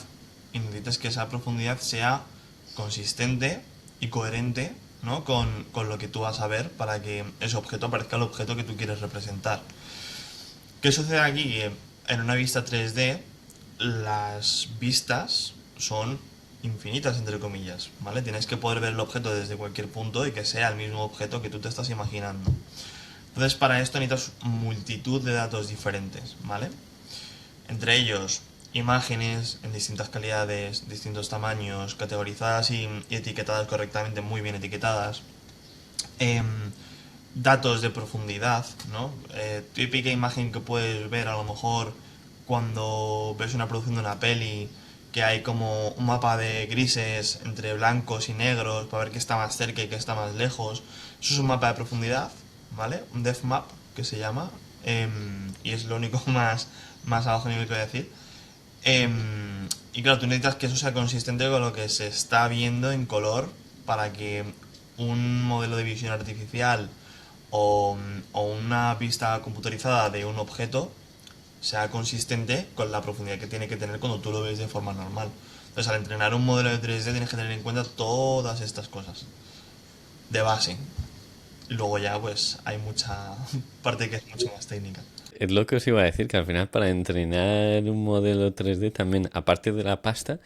Y necesitas que esa profundidad sea consistente y coherente, ¿no? Con lo que tú vas a ver para que ese objeto parezca el objeto que tú quieres representar. ¿Qué sucede aquí? Que en una vista 3D las vistas son infinitas, entre comillas, ¿vale? Tienes que poder ver el objeto desde cualquier punto y que sea el mismo objeto que tú te estás imaginando. Entonces, para esto necesitas multitud de datos diferentes, ¿vale? Entre ellos, imágenes en distintas calidades, distintos tamaños, categorizadas y etiquetadas correctamente, muy bien etiquetadas. Em, Datos de profundidad, ¿no? Típica imagen que puedes ver a lo mejor cuando ves una producción de una peli, que hay como un mapa de grises entre blancos y negros para ver qué está más cerca y qué está más lejos. Eso es un mapa de profundidad, ¿vale? Un depth map que se llama, y es lo único más a bajo nivel que voy a decir. Y claro, tú necesitas que eso sea consistente con lo que se está viendo en color para que un modelo de visión artificial o una vista computarizada de un objeto sea consistente con la profundidad que tiene que tener cuando tú lo ves de forma normal. Entonces, al entrenar un modelo de 3D tienes que tener en cuenta todas estas cosas de base. Y luego ya pues hay mucha parte que es mucho más técnica. Es lo que os iba a decir, que al final para entrenar un modelo 3D también, aparte de la pasta,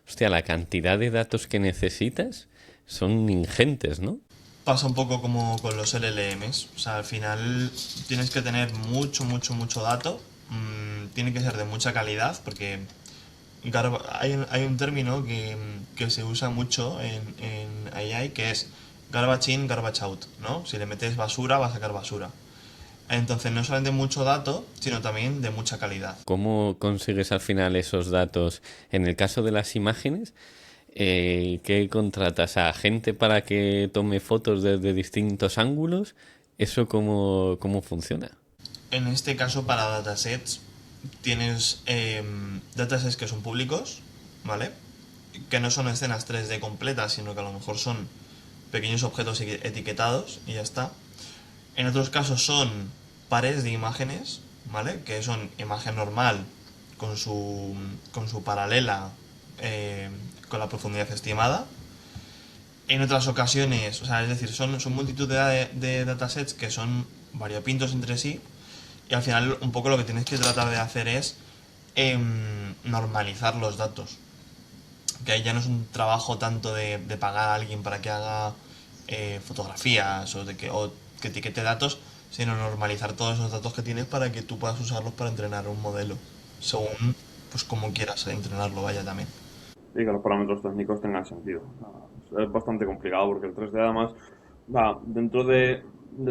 hostia, la cantidad de datos que necesitas son ingentes, ¿no? Pasa un poco como con los LLMs. O sea, al final tienes que tener mucho dato. Tiene que ser de mucha calidad porque hay un término que se usa mucho en AI que es garbage in, garbage out, ¿no? Si le metes basura, va a sacar basura. Entonces no solamente mucho dato, sino también de mucha calidad. ¿Cómo consigues al final esos datos? En el caso de las imágenes, ¿qué contratas? ¿A gente para que tome fotos desde distintos ángulos? ¿Eso cómo funciona? En este caso, para datasets, tienes datasets que son públicos, ¿vale? que no son escenas 3D completas, sino que a lo mejor son pequeños objetos etiquetados y ya está. En otros casos son pares de imágenes, ¿vale? Que son imagen normal con su paralela, eh, con la profundidad estimada. En otras ocasiones, o sea, es decir, son multitud de datasets que son variopintos entre sí, y al final un poco lo que tienes que tratar de hacer es normalizar los datos. Que ahí ya no es un trabajo tanto de pagar a alguien para que haga fotografías o que etiquete datos, sino normalizar todos esos datos que tienes para que tú puedas usarlos para entrenar un modelo, según pues como quieras entrenarlo, vaya también. Y que los parámetros técnicos tengan sentido. Es bastante complicado porque el 3D además, dentro de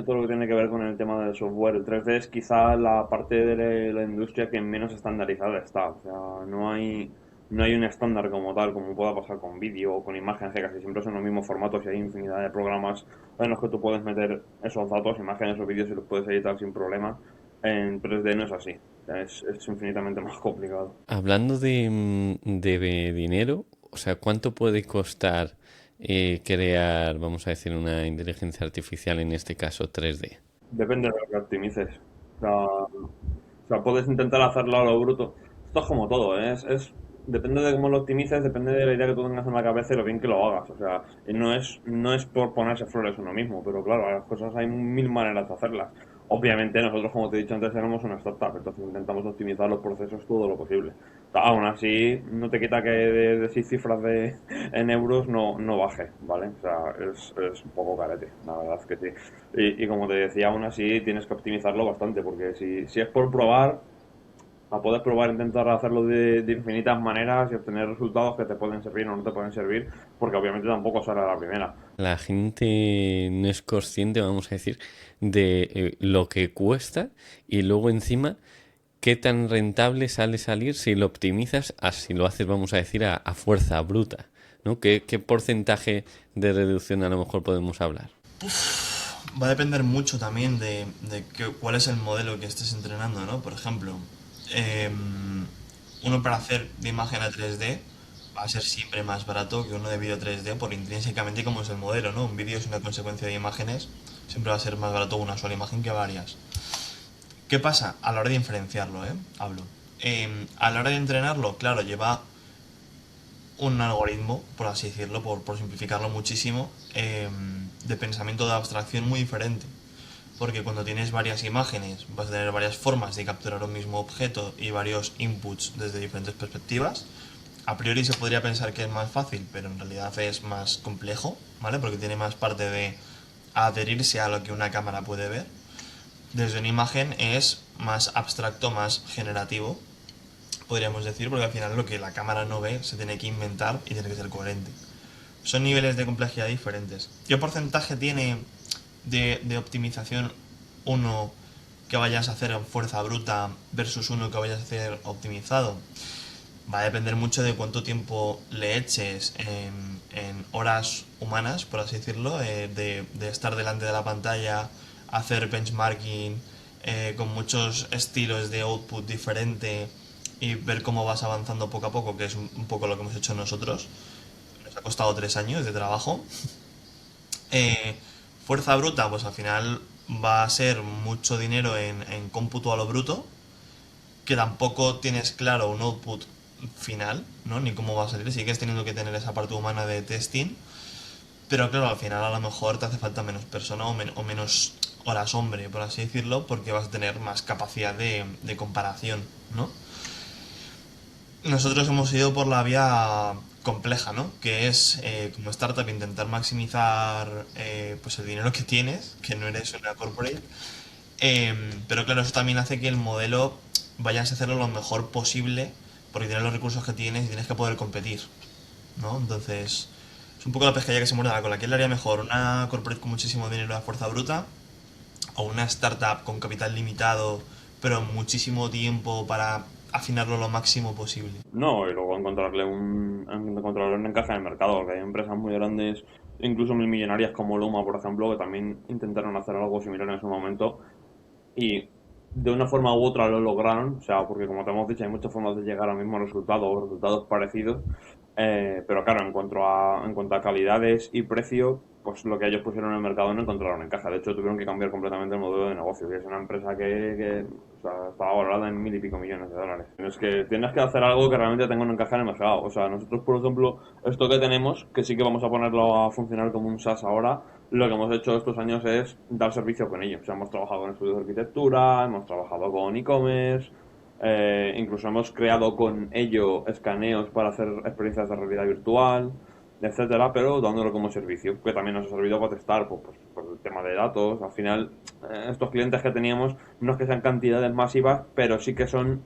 todo lo que tiene que ver con el tema del software, el 3D es quizá la parte de la industria que menos estandarizada está. O sea, no hay un estándar como tal, como pueda pasar con vídeo o con imágenes, que casi siempre son los mismos formatos y hay infinidad de programas en los que tú puedes meter esos datos, imágenes o vídeos y los puedes editar sin problema. En 3D no es así. Es infinitamente más complicado. Hablando de dinero, o sea, ¿cuánto puede costar crear, vamos a decir, una inteligencia artificial, en este caso 3D? Depende de lo que optimices. Puedes intentar hacerlo a lo bruto. Esto es como todo, ¿eh? Depende de cómo lo optimices, depende de la idea que tú tengas en la cabeza y lo bien que lo hagas. O sea, y no es por ponerse flores uno mismo, pero claro, las cosas hay mil maneras de hacerlas. Obviamente nosotros, como te he dicho antes, éramos una startup, entonces intentamos optimizar los procesos todo lo posible. Aún así, no te quita que de 6 cifras en euros no baje, ¿vale? O sea, es un poco carete, la verdad es que sí. Y como te decía, aún así tienes que optimizarlo bastante, porque si es por probar, puedes probar, intentar hacerlo de infinitas maneras y obtener resultados que te pueden servir o no te pueden servir, porque obviamente tampoco sale a la primera. La gente no es consciente, vamos a decir, de lo que cuesta y luego encima qué tan rentable sale salir si lo optimizas a si lo haces, vamos a decir, a fuerza bruta, ¿no? ¿Qué porcentaje de reducción a lo mejor podemos hablar? Va a depender mucho también cuál es el modelo que estés entrenando, ¿no? Por ejemplo, uno para hacer de imagen a 3D va a ser siempre más barato que uno de vídeo 3D por intrínsecamente como es el modelo, ¿no? Un vídeo es una consecuencia de imágenes, siempre va a ser más barato una sola imagen que varias. ¿Qué pasa? A la hora de inferenciarlo, ¿eh? Hablo. A la hora de entrenarlo, claro, lleva un algoritmo, por así decirlo, por simplificarlo muchísimo, de pensamiento de abstracción muy diferente. Porque cuando tienes varias imágenes, vas a tener varias formas de capturar un mismo objeto y varios inputs desde diferentes perspectivas. A priori se podría pensar que es más fácil, pero en realidad es más complejo, ¿vale? Porque tiene más parte de adherirse a lo que una cámara puede ver. Desde una imagen es más abstracto, más generativo, podríamos decir, porque al final lo que la cámara no ve se tiene que inventar y tiene que ser coherente. Son niveles de complejidad diferentes. ¿Qué porcentaje tiene de optimización uno que vayas a hacer en fuerza bruta versus uno que vayas a hacer optimizado? Va a depender mucho de cuánto tiempo le eches en horas humanas, por así decirlo, de estar delante de la pantalla, hacer benchmarking con muchos estilos de output diferente y ver cómo vas avanzando poco a poco, que es un poco lo que hemos hecho nosotros. Nos ha costado 3 años de trabajo. Eh, Fuerza bruta, pues al final va a ser mucho dinero en cómputo a lo bruto, que tampoco tienes claro un output final, ¿no? Ni cómo va a salir, sigues teniendo que tener esa parte humana de testing, pero claro, al final a lo mejor te hace falta menos persona o menos horas hombre, por así decirlo, porque vas a tener más capacidad de comparación, ¿no? Nosotros hemos ido por la vía compleja, ¿no? Que es como startup intentar maximizar pues el dinero que tienes, que no eres una corporate. Pero claro, eso también hace que el modelo vayas a hacerlo lo mejor posible porque tienes los recursos que tienes y tienes que poder competir, ¿no? Entonces, es un poco la pescadilla que se muerde la cola. ¿Quién le haría mejor? ¿Una corporate con muchísimo dinero a fuerza bruta? ¿O una startup con capital limitado pero muchísimo tiempo para afinarlo lo máximo posible? No, y luego encontrarle un encaje en el mercado, que hay empresas muy grandes, incluso mil millonarias como Luma, por ejemplo, que también intentaron hacer algo similar en su momento y de una forma u otra lo lograron, o sea, porque como te hemos dicho, hay muchas formas de llegar al mismo resultado o resultados parecidos, pero claro, en cuanto a calidades y precio, pues lo que ellos pusieron en el mercado no encontraron encaje. De hecho, tuvieron que cambiar completamente el modelo de negocio, que es una empresa que o sea, estaba valorada en 1.000 y pico millones de dólares. Es que tienes que hacer algo que realmente tenga un encaje en el mercado. O sea, nosotros, por ejemplo, esto que tenemos, que sí que vamos a ponerlo a funcionar como un SaaS ahora, lo que hemos hecho estos años es dar servicio con ello. O sea, hemos trabajado en estudios de arquitectura, hemos trabajado con e-commerce, incluso hemos creado con ello escaneos para hacer experiencias de realidad virtual, etcétera, pero dándolo como servicio, que también nos ha servido para testar pues, por el tema de datos. Al final, estos clientes que teníamos no es que sean cantidades masivas, pero sí que son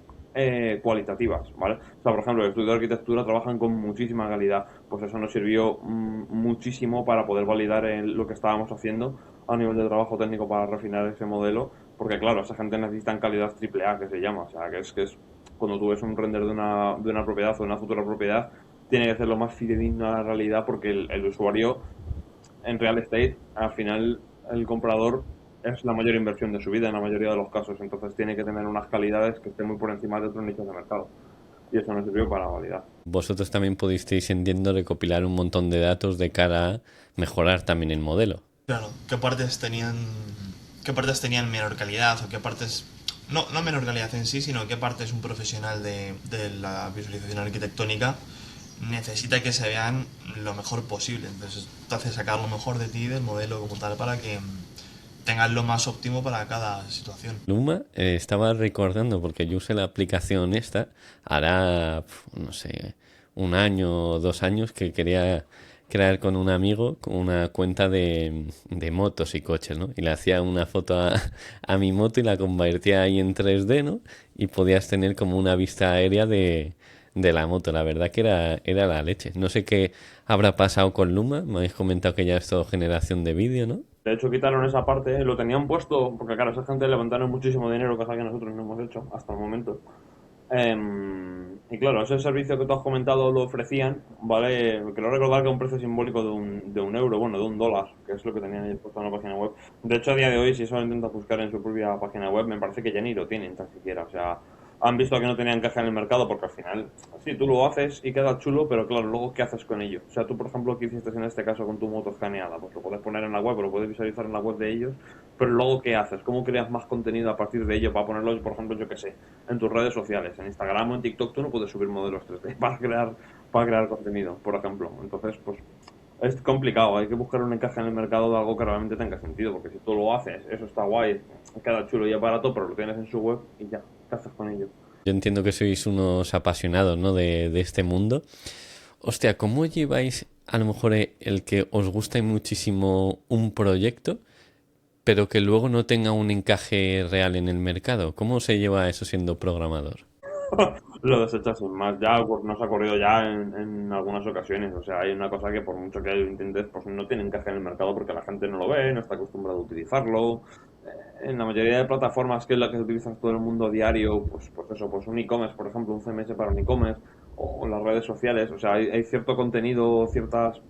cualitativas, ¿vale? O sea, por ejemplo, el estudio de arquitectura trabajan con muchísima calidad, pues eso nos sirvió muchísimo para poder validar lo que estábamos haciendo a nivel de trabajo técnico para refinar ese modelo, porque claro, esa gente necesita en calidad triple A, que se llama, o sea, que es cuando tú ves un render de una propiedad o de una futura propiedad, tiene que ser lo más fidedigno a la realidad, porque el usuario en real estate, al final, el comprador es la mayor inversión de su vida en la mayoría de los casos, entonces tiene que tener unas calidades que estén muy por encima de otros nichos de mercado. Y eso nos sirvió para validar. Vosotros también pudisteis, entiendo, recopilar un montón de datos de cara a mejorar también el modelo. Claro, qué partes tenían menor calidad o qué partes, no menor calidad en sí, sino qué partes un profesional de la visualización arquitectónica necesita que se vean lo mejor posible. Entonces te hace sacar lo mejor de ti, del modelo como tal, para que tengas lo más óptimo para cada situación. Luma, estaba recordando, porque yo usé la aplicación esta, hará, no sé, un año o 2 años que quería crear con un amigo una cuenta de motos y coches, ¿no? Y le hacía una foto a mi moto y la convertía ahí en 3D, ¿no? Y podías tener como una vista aérea de la moto. La verdad que era la leche. No sé qué habrá pasado con Luma. Me habéis comentado que ya es todo generación de vídeo, ¿no? De hecho, quitaron esa parte, lo tenían puesto, porque claro, esa gente levantaron muchísimo dinero, cosa que nosotros no hemos hecho hasta el momento. Y claro, ese servicio que tú has comentado lo ofrecían, ¿vale? Quiero recordar que a un precio simbólico de un euro, bueno, de $1, que es lo que tenían ellos puesto en la página web. De hecho, a día de hoy, si eso lo intentas buscar en su propia página web, me parece que ya ni lo tienen tan siquiera. O sea, han visto que no tenían encaje en el mercado porque al final, sí, tú lo haces y queda chulo, pero claro, luego, ¿qué haces con ello? O sea, tú, por ejemplo, ¿qué hiciste en este caso con tu moto escaneada? Pues lo puedes poner en la web, lo puedes visualizar en la web de ellos, pero luego, ¿qué haces? ¿Cómo creas más contenido a partir de ello para ponerlo, por ejemplo, yo qué sé, en tus redes sociales? En Instagram o en TikTok tú no puedes subir modelos 3D para crear contenido, por ejemplo. Entonces, pues es complicado, hay que buscar un encaje en el mercado de algo que realmente tenga sentido, porque si tú lo haces, eso está guay, queda chulo y es barato, pero lo tienes en su web y ya, ¿qué haces con ello? Yo entiendo que sois unos apasionados, ¿no? de este mundo. Hostia, ¿cómo lleváis a lo mejor el que os guste muchísimo un proyecto, pero que luego no tenga un encaje real en el mercado? ¿Cómo se lleva eso siendo programador? Lo desechas sin más. Ya pues, nos ha ocurrido ya en algunas ocasiones. O sea, hay una cosa que por mucho que lo intentes, pues no tiene encaje en el mercado porque la gente no lo ve, no está acostumbrado a utilizarlo. En la mayoría de plataformas que es la que se utiliza todo el mundo a diario, pues eso, pues un e-commerce, por ejemplo, un CMS para un e-commerce, o las redes sociales. O sea, hay cierto contenido, ciertas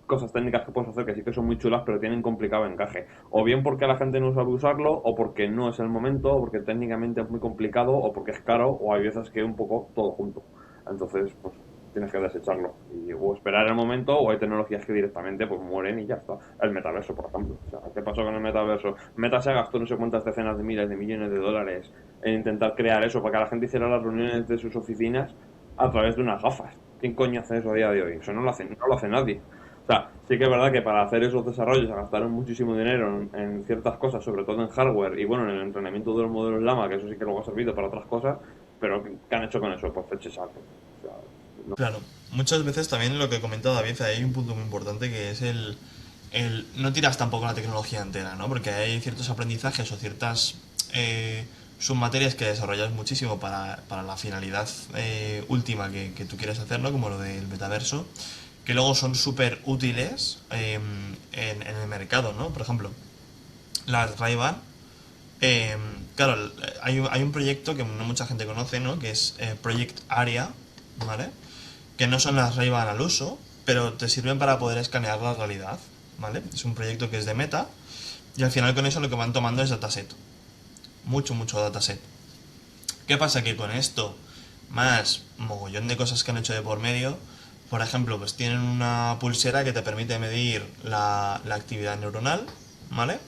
cosas técnicas que puedes hacer que sí que son muy chulas, pero tienen complicado encaje. O bien porque la gente no sabe usarlo, o porque no es el momento, o porque técnicamente es muy complicado, o porque es caro, o hay veces que un poco todo junto. Entonces, pues tienes que desecharlo. Y, o esperar el momento, o hay tecnologías que directamente pues mueren y ya está. El metaverso, por ejemplo. O sea, ¿qué pasó con el metaverso? Meta se gastó no sé cuántas decenas de miles de millones de dólares en intentar crear eso para que la gente hiciera las reuniones de sus oficinas a través de unas gafas. ¿Quién coño hace eso a día de hoy? Eso no lo hace nadie. O sea, sí que es verdad que para hacer esos desarrollos se gastaron muchísimo dinero en ciertas cosas, sobre todo en hardware y bueno, en el entrenamiento de los modelos Llama, que eso sí que luego ha servido para otras cosas, pero ¿qué han hecho con eso? Pues feches algo. O sea, no. Claro, muchas veces también lo que he comentado David, hay un punto muy importante que es el no tiras tampoco la tecnología entera, ¿no? Porque hay ciertos aprendizajes o ciertas submaterias que desarrollas muchísimo para la finalidad última que tú quieres hacer, ¿no? Como lo del metaverso, que luego son súper útiles en el mercado, ¿no? Por ejemplo, las Ray-Ban, claro, hay un proyecto que no mucha gente conoce, ¿no? Que es Project Area, ¿vale? Que no son las Ray-Ban al uso, pero te sirven para poder escanear la realidad, ¿vale? Es un proyecto que es de Meta y al final con eso lo que van tomando es dataset. mucho dataset. ¿Qué pasa? Que con esto, más mogollón de cosas que han hecho de por medio, por ejemplo, pues tienen una pulsera que te permite medir la actividad neuronal, ¿vale?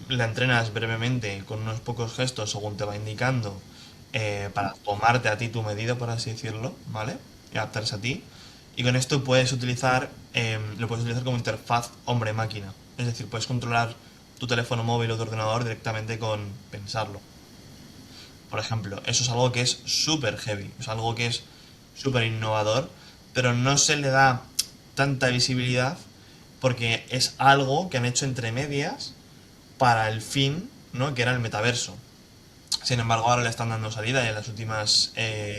La entrenas brevemente con unos pocos gestos según te va indicando, para tomarte a ti tu medida, por así decirlo, ¿vale? Y adaptarse a ti. Y con esto puedes utilizar, lo puedes utilizar como interfaz hombre-máquina. Es decir, puedes controlar tu teléfono móvil o tu ordenador directamente con pensarlo. Por ejemplo, eso es algo que es súper heavy, es algo que es súper innovador, pero no se le da tanta visibilidad porque es algo que han hecho entre medias para el fin, ¿no? Que era el metaverso. Sin embargo, ahora le están dando salida y en las últimas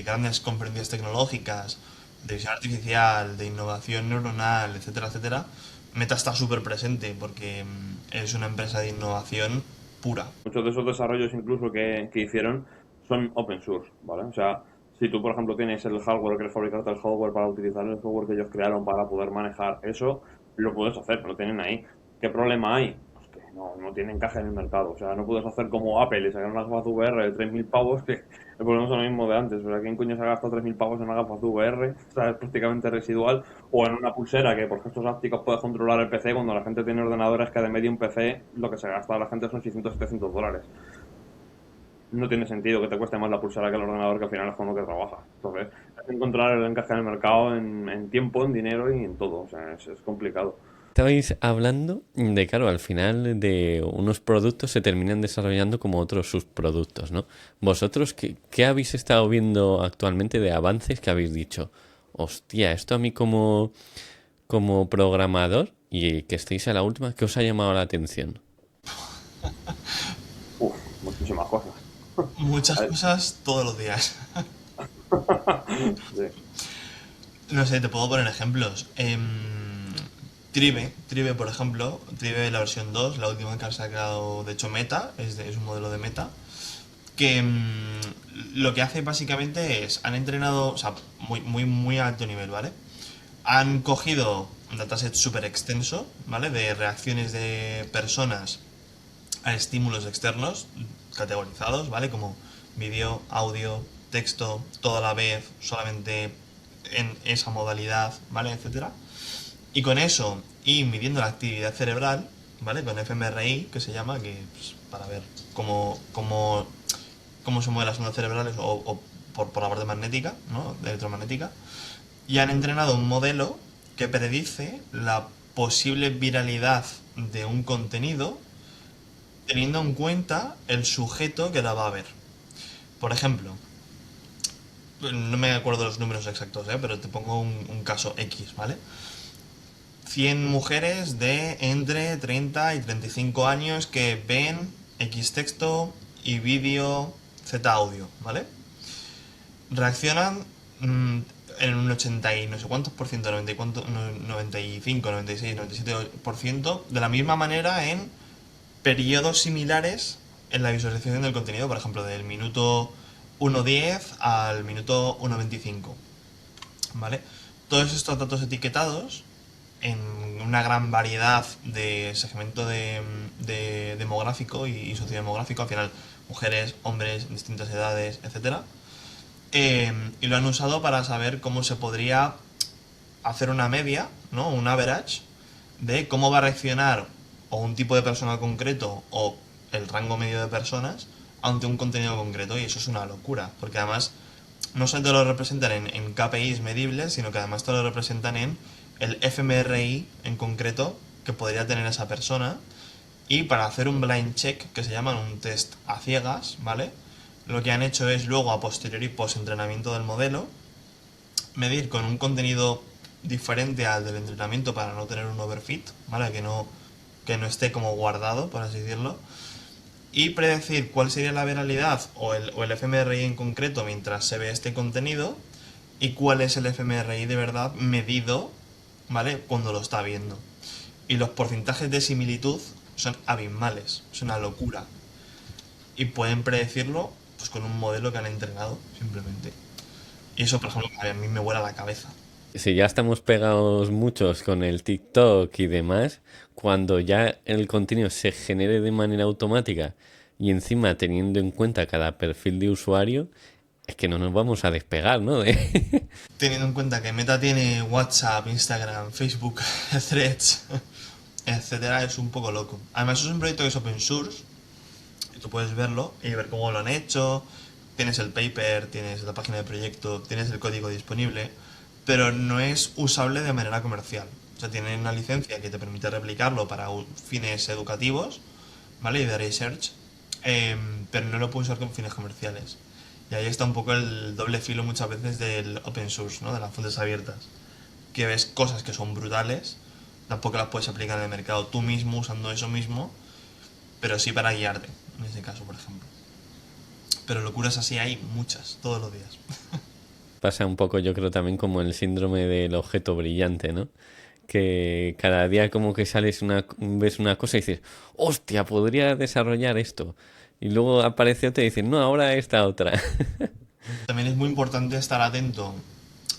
grandes conferencias tecnológicas de visión artificial, de innovación neuronal, etcétera, etcétera, Meta está súper presente porque es una empresa de innovación pura. Muchos de esos desarrollos incluso que hicieron son open source, ¿vale? O sea, si tú, por ejemplo, tienes el hardware, quieres fabricarte el hardware para utilizar el software que ellos crearon para poder manejar eso, lo puedes hacer, lo tienen ahí. ¿Qué problema hay? Pues que no tiene encaje en el mercado. O sea, no puedes hacer como Apple y sacar unas gafas VR de 3.000 pavos, que el problema es lo mismo de antes. O sea, ¿quién coño se ha gastado 3.000 pavos en una gafas VR? O sea, es prácticamente residual. O en una pulsera que por gestos ápticos puedes controlar el PC cuando la gente tiene ordenadores que de medio un PC lo que se gasta la gente son 600-700 dólares. No tiene sentido que te cueste más la pulsera que el ordenador, que al final es con lo que trabajas. Entonces, es encontrar el encaje en el mercado en tiempo, en dinero y en todo. O sea, es complicado. Estabais hablando de, claro, al final de unos productos se terminan desarrollando como otros subproductos, ¿no? Vosotros, ¿qué habéis estado viendo actualmente de avances que habéis dicho? Hostia, esto a mí como programador y que estéis a la última, ¿qué os ha llamado la atención? Uf, muchísimas cosas. Muchas cosas todos los días. Sí. No sé, te puedo poner ejemplos. Tribe, por ejemplo, Tribe la versión 2, la última que ha sacado, de hecho, Meta, es un modelo de Meta, que lo que hace básicamente es, han entrenado, o sea, muy alto nivel, ¿vale? Han cogido un dataset súper extenso, ¿vale? De reacciones de personas a estímulos externos categorizados, ¿vale? Como vídeo, audio, texto, toda la vez, solamente en esa modalidad, ¿vale? Etcétera. Y con eso, y midiendo la actividad cerebral, ¿vale? Con fMRI, que se llama, que pues, para ver cómo se mueven las ondas cerebrales o por la parte magnética, ¿no? Electromagnética. Y han entrenado un modelo que predice la posible viralidad de un contenido teniendo en cuenta el sujeto que la va a ver. Por ejemplo, no me acuerdo los números exactos, pero te pongo un caso X, ¿vale? 100 mujeres de entre 30 y 35 años que ven X texto y vídeo Z audio, ¿vale? Reaccionan en un 80 y no sé cuántos por ciento, 95, 96, 97% de la misma manera en periodos similares en la visualización del contenido, por ejemplo, del minuto 1.10 al minuto 1.25, ¿vale? Todos estos datos etiquetados en una gran variedad de segmento demográfico y sociodemográfico, al final mujeres, hombres, distintas edades, etcétera, y lo han usado para saber cómo se podría hacer una media, ¿no? Un average de cómo va a reaccionar o un tipo de persona concreto o el rango medio de personas ante un contenido concreto, y eso es una locura, porque además no solo te lo representan en KPIs medibles, sino que además te lo representan en el fMRI en concreto que podría tener esa persona, y para hacer un blind check, que se llama un test a ciegas, ¿vale? Lo que han hecho es luego a posteriori, post entrenamiento del modelo, medir con un contenido diferente al del entrenamiento para no tener un overfit, ¿vale? Que no esté como guardado, por así decirlo, y predecir cuál sería la viralidad o el fMRI en concreto mientras se ve este contenido, y cuál es el fMRI de verdad medido, ¿vale? Cuando lo está viendo. Y los porcentajes de similitud son abismales, es una locura. Y pueden predecirlo pues con un modelo que han entrenado, simplemente. Y eso, por ejemplo, a mí me vuela la cabeza. Si ya estamos pegados muchos con el TikTok y demás, cuando ya el contenido se genere de manera automática y encima teniendo en cuenta cada perfil de usuario, es que no nos vamos a despegar, ¿no? Teniendo en cuenta que Meta tiene WhatsApp, Instagram, Facebook, Threads, etcétera, es un poco loco. Además es un proyecto que es open source y tú puedes verlo y ver cómo lo han hecho. Tienes el paper, tienes la página de proyecto, tienes el código disponible, pero no es usable de manera comercial. O sea, tiene una licencia que te permite replicarlo para fines educativos, ¿vale? Y de research, pero no lo puedes usar con fines comerciales. Y ahí está un poco el doble filo muchas veces del open source, ¿no? De las fuentes abiertas. Que ves cosas que son brutales, tampoco las puedes aplicar en el mercado tú mismo usando eso mismo, pero sí para guiarte, en ese caso, por ejemplo. Pero locuras así hay muchas, todos los días. Pasa un poco, yo creo, también como el síndrome del objeto brillante, ¿no? Que cada día como que ves una cosa y dices, hostia, podría desarrollar esto. Y luego aparece otra y dices, no, ahora esta otra. También es muy importante estar atento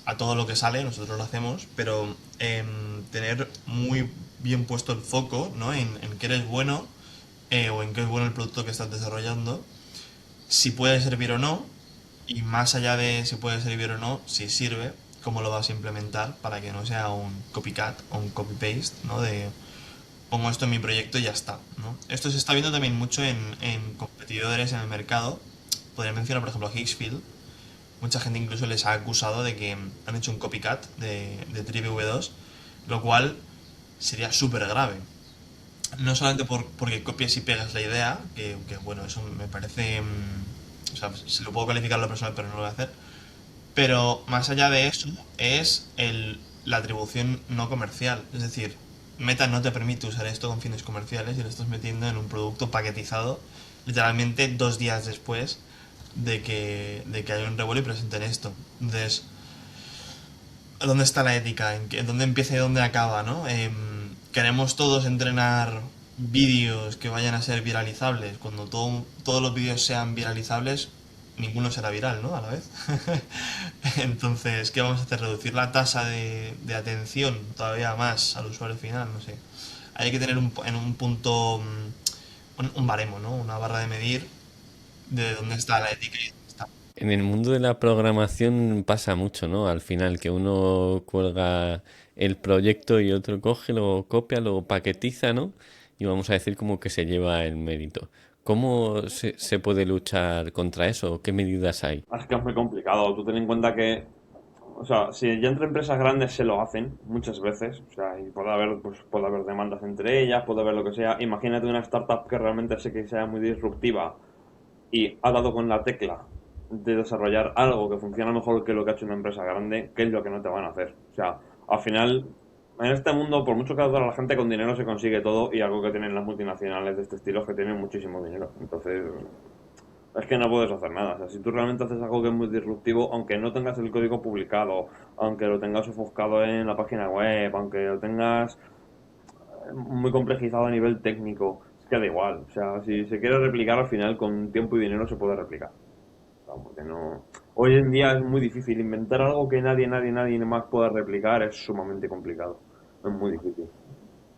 a todo lo que sale, nosotros lo hacemos, pero tener muy bien puesto el foco, ¿no? En qué eres bueno o en qué es bueno el producto que estás desarrollando, si puede servir o no, y más allá de si puede servir o no, si sirve, cómo lo vas a implementar para que no sea un copycat o un copy-paste, ¿no? De pongo esto en mi proyecto y ya está, ¿no? Esto se está viendo también mucho en competidores en el mercado. Podría mencionar, por ejemplo, a Higgsfield. Mucha gente incluso les ha acusado de que han hecho un copycat de TriBV2, lo cual sería súper grave. No solamente porque copias y pegas la idea, que bueno, eso me parece... o sea, se lo puedo calificar a la persona, pero no lo voy a hacer. Pero más allá de eso, es la atribución no comercial. Es decir, Meta no te permite usar esto con fines comerciales y lo estás metiendo en un producto paquetizado literalmente 2 días después de que haya un revuelo y presenten esto. Entonces, ¿dónde está la ética? ¿Dónde empieza y dónde acaba, no? Queremos todos entrenar vídeos que vayan a ser viralizables. Cuando todos los vídeos sean viralizables, ninguno será viral, ¿no? A la vez. Entonces, ¿qué vamos a hacer? ¿Reducir la tasa de atención todavía más al usuario final? No sé. Hay que tener en un punto, un baremo, ¿no? Una barra de medir de dónde está la ética y dónde está. En el mundo de la programación pasa mucho, ¿no? Al final, que uno cuelga el proyecto y otro coge, lo copia, lo paquetiza, ¿no? Y vamos a decir como que se lleva el mérito. ¿Cómo se puede luchar contra eso? ¿Qué medidas hay? Es que es muy complicado. Tú ten en cuenta que, o sea, si ya entre empresas grandes se lo hacen muchas veces, o sea, y puede haber demandas entre ellas, puede haber lo que sea. Imagínate una startup que realmente sé que sea muy disruptiva y ha dado con la tecla de desarrollar algo que funciona mejor que lo que ha hecho una empresa grande, ¿qué es lo que no te van a hacer? O sea, al final, en este mundo, por mucho que haga la gente con dinero se consigue todo y algo que tienen las multinacionales de este estilo es que tienen muchísimo dinero. Entonces, es que no puedes hacer nada. O sea, si tú realmente haces algo que es muy disruptivo, aunque no tengas el código publicado, aunque lo tengas ofuscado en la página web, aunque lo tengas muy complejizado a nivel técnico, es que da igual. O sea, si se quiere replicar al final con tiempo y dinero se puede replicar. O sea, porque no... Hoy en día es muy difícil. Inventar algo que nadie más pueda replicar es sumamente complicado. Es muy difícil.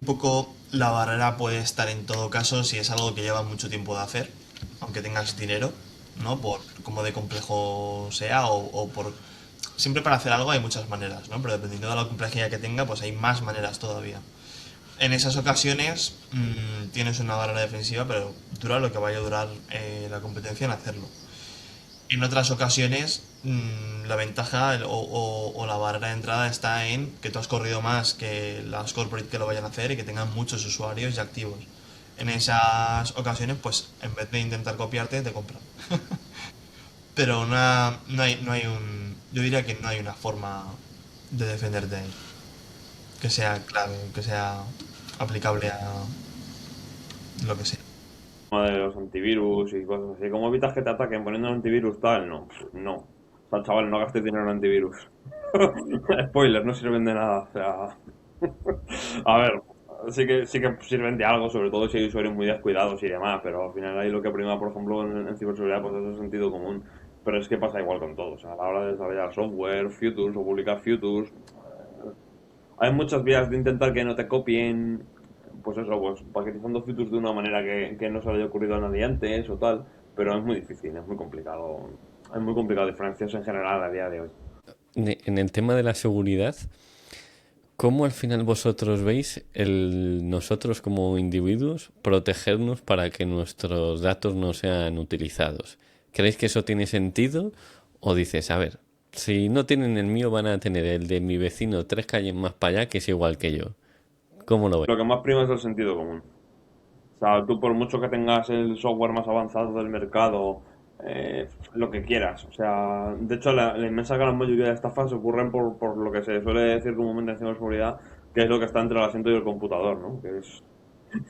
Un poco la barrera puede estar en todo caso si es algo que lleva mucho tiempo de hacer, aunque tengas dinero, ¿no? Por cómo de complejo sea o por... Siempre para hacer algo hay muchas maneras, ¿no? Pero dependiendo de la complejidad que tenga, pues hay más maneras todavía. En esas ocasiones tienes una barrera defensiva, pero dura lo que vaya a durar la competencia en hacerlo. En otras ocasiones, la ventaja o la barrera de entrada está en que tú has corrido más que las corporate que lo vayan a hacer y que tengan muchos usuarios y activos. En esas ocasiones, pues en vez de intentar copiarte, te compran. Pero no hay yo diría que no hay una forma de defenderte ahí que sea clave, que sea aplicable a lo que sea. Tema de los antivirus y cosas así. ¿Cómo evitas que te ataquen poniendo un antivirus tal? No, no. O sea, chaval, no gastes dinero en antivirus. Spoiler, no sirven de nada. O sea, a ver, sí que sirven de algo, sobre todo si hay usuarios muy descuidados y demás, pero al final ahí lo que prima, por ejemplo, en ciberseguridad, pues es el sentido común. Pero es que pasa igual con todo. O sea, a la hora de desarrollar software, futures o publicar futures, hay muchas vías de intentar que no te copien pues eso, pues paquetizando features de una manera que no se le haya ocurrido a nadie antes o tal, pero es muy difícil, es muy complicado. Es muy complicado diferenciarse en general a día de hoy. En el tema de la seguridad, ¿cómo al final vosotros veis nosotros como individuos protegernos para que nuestros datos no sean utilizados? ¿Creéis que eso tiene sentido? ¿O dices, a ver, si no tienen el mío van a tener el de mi vecino 3 calles más para allá que es igual que yo? ¿Cómo lo ves? Lo que más prima es el sentido común. O sea, tú por mucho que tengas el software más avanzado del mercado, lo que quieras. O sea, de hecho la inmensa gran mayoría de estafas ocurren por lo que se suele decir comúnmente en ciberseguridad, que es lo que está entre el asiento y el computador, ¿no? Que es,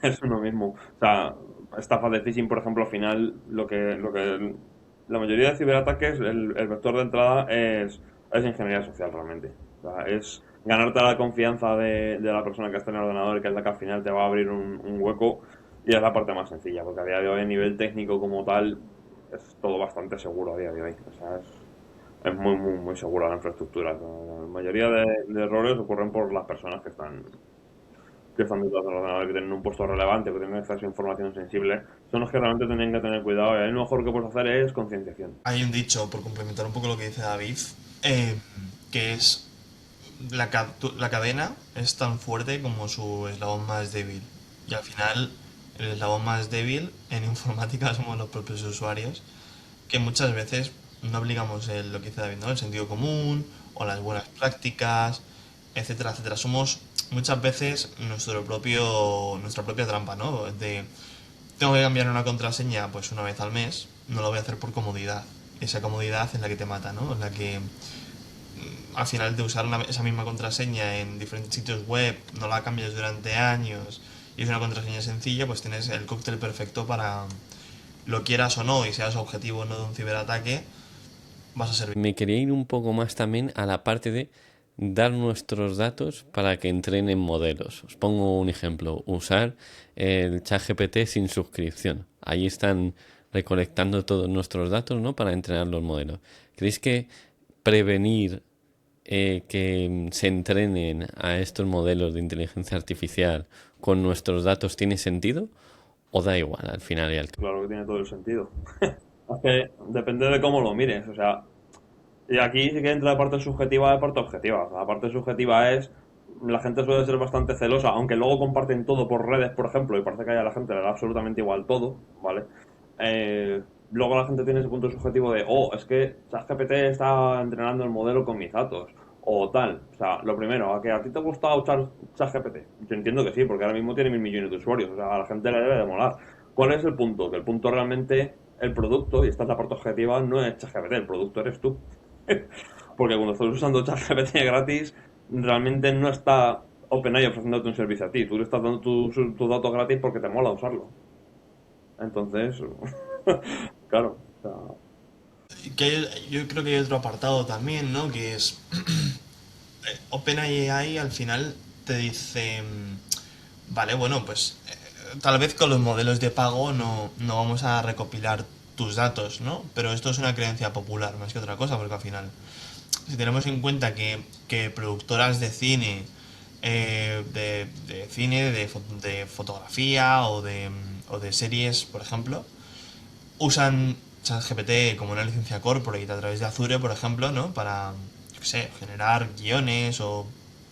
es uno mismo. O sea, estafas de phishing, por ejemplo, al final, la mayoría de ciberataques, el vector de entrada es ingeniería social realmente. O sea, es ganarte la confianza de la persona que está en el ordenador, que es la que al final te va a abrir un hueco, y es la parte más sencilla, porque a día de hoy, a nivel técnico como tal, es todo bastante seguro a día de hoy. O sea, es muy, muy, muy segura la infraestructura. La mayoría de errores ocurren por las personas que están detrás del ordenador, que tienen un puesto relevante, que tienen acceso a información sensible, son los que realmente tienen que tener cuidado. Y ahí lo mejor que puedes hacer es concienciación. Hay un dicho, por complementar un poco lo que dice David, que es la cadena es tan fuerte como su eslabón más débil. Y al final, el eslabón más débil en informática somos los propios usuarios, que muchas veces no aplicamos lo que dice David, ¿no? El sentido común o las buenas prácticas, etcétera, etcétera. Somos muchas veces nuestra propia trampa, ¿no? Tengo que cambiar una contraseña pues una vez al mes, no lo voy a hacer por comodidad. Esa comodidad es la que te mata, ¿no? En la que al final de usar esa misma contraseña en diferentes sitios web, no la cambias durante años y es una contraseña sencilla, pues tienes el cóctel perfecto para, lo quieras o no y seas objetivo o no de un ciberataque, vas a servir. Me quería ir un poco más también a la parte de dar nuestros datos para que entrenen modelos. Os pongo un ejemplo, usar el ChatGPT sin suscripción. Ahí están recolectando todos nuestros datos, ¿no? Para entrenar los modelos. ¿Creéis que prevenir que se entrenen a estos modelos de inteligencia artificial con nuestros datos tiene sentido? ¿O da igual al final y al cabo? Claro que tiene todo el sentido. Es que depende de cómo lo mires. O sea, y aquí sí que entra la parte subjetiva y la parte objetiva. La parte subjetiva es, la gente suele ser bastante celosa, aunque luego comparten todo por redes, por ejemplo, y parece que a la gente le da absolutamente igual todo, ¿vale? Luego la gente tiene ese punto subjetivo de, oh, es que ChatGPT está entrenando el modelo con mis datos, o tal. O sea, lo primero, ¿a que a ti te gusta usar ChatGPT? Yo entiendo que sí, porque ahora mismo tiene 1.000 millones de usuarios, o sea, a la gente le debe de molar. ¿Cuál es el punto? Que el punto realmente, el producto, y esta es la parte objetiva, no es ChatGPT, el producto eres tú. Porque cuando estás usando ChatGPT gratis, realmente no está OpenAI ofreciéndote un servicio a ti. Tú le estás dando tus datos gratis porque te mola usarlo. Entonces, claro. O sea, Yo creo que hay otro apartado también, ¿no? Que es OpenAI al final te dice, vale, bueno, pues tal vez con los modelos de pago no vamos a recopilar tus datos, ¿no? Pero esto es una creencia popular más que otra cosa, porque al final, si tenemos en cuenta que productoras de cine, de fotografía o de series, por ejemplo, usan ChatGPT como una licencia corporate a través de Azure, por ejemplo, ¿no? Para, yo qué sé, generar guiones o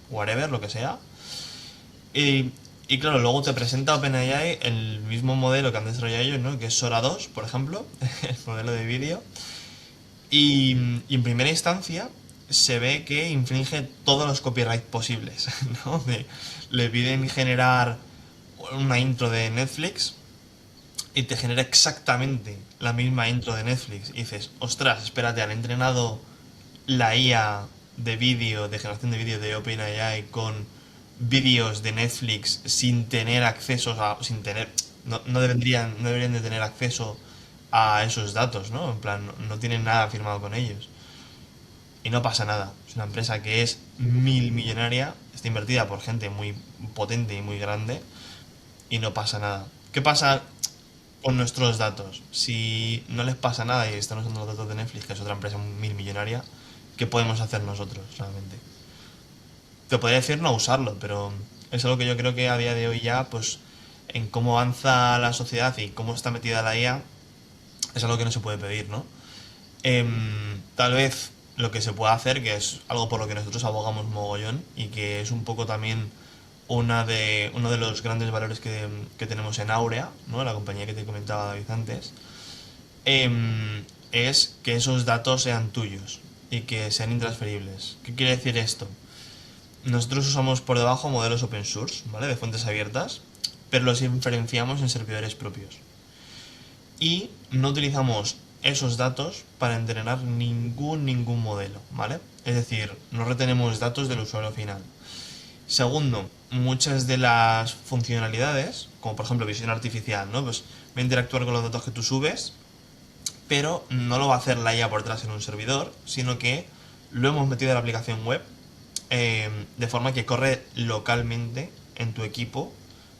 whatever, lo que sea. Y claro, luego te presenta OpenAI el mismo modelo que han desarrollado ellos, ¿no? Que es Sora 2, por ejemplo, el modelo de vídeo. Y en primera instancia se ve que infringe todos los copyrights posibles, ¿no? Le piden generar una intro de Netflix y te genera exactamente la misma intro de Netflix. Y dices, ostras, espérate, han entrenado la IA de vídeo, de generación de vídeo de OpenAI con vídeos de Netflix sin tener acceso sin tener, no deberían de tener acceso a esos datos, ¿no? En plan, no tienen nada firmado con ellos. Y no pasa nada. Es una empresa que es millonaria, está invertida por gente muy potente y muy grande, y no pasa nada. ¿Qué pasa con nuestros datos? Si no les pasa nada y están usando los datos de Netflix, que es otra empresa millonaria, ¿qué podemos hacer nosotros realmente? Te podría decir no usarlo, pero Es algo que yo creo que a día de hoy ya, pues, en cómo avanza la sociedad y cómo está metida la IA, es algo que no se puede pedir, ¿no? Tal vez lo que se pueda hacer, que es algo por lo que nosotros abogamos mogollón y que es un poco también uno de los grandes valores que tenemos en Aurea, ¿no? La compañía que te comentaba David antes, es que esos datos sean tuyos y que sean intransferibles. ¿Qué quiere decir esto? Nosotros usamos por debajo modelos open source, ¿vale? De fuentes abiertas, pero los inferenciamos en servidores propios. Y no utilizamos esos datos para entrenar ningún modelo, ¿vale? Es decir, no retenemos datos del usuario final. Segundo, muchas de las funcionalidades, como por ejemplo visión artificial, ¿no? Pues va a interactuar con los datos que tú subes, pero no lo va a hacer la IA por detrás en un servidor, sino que lo hemos metido en la aplicación web de forma que corre localmente en tu equipo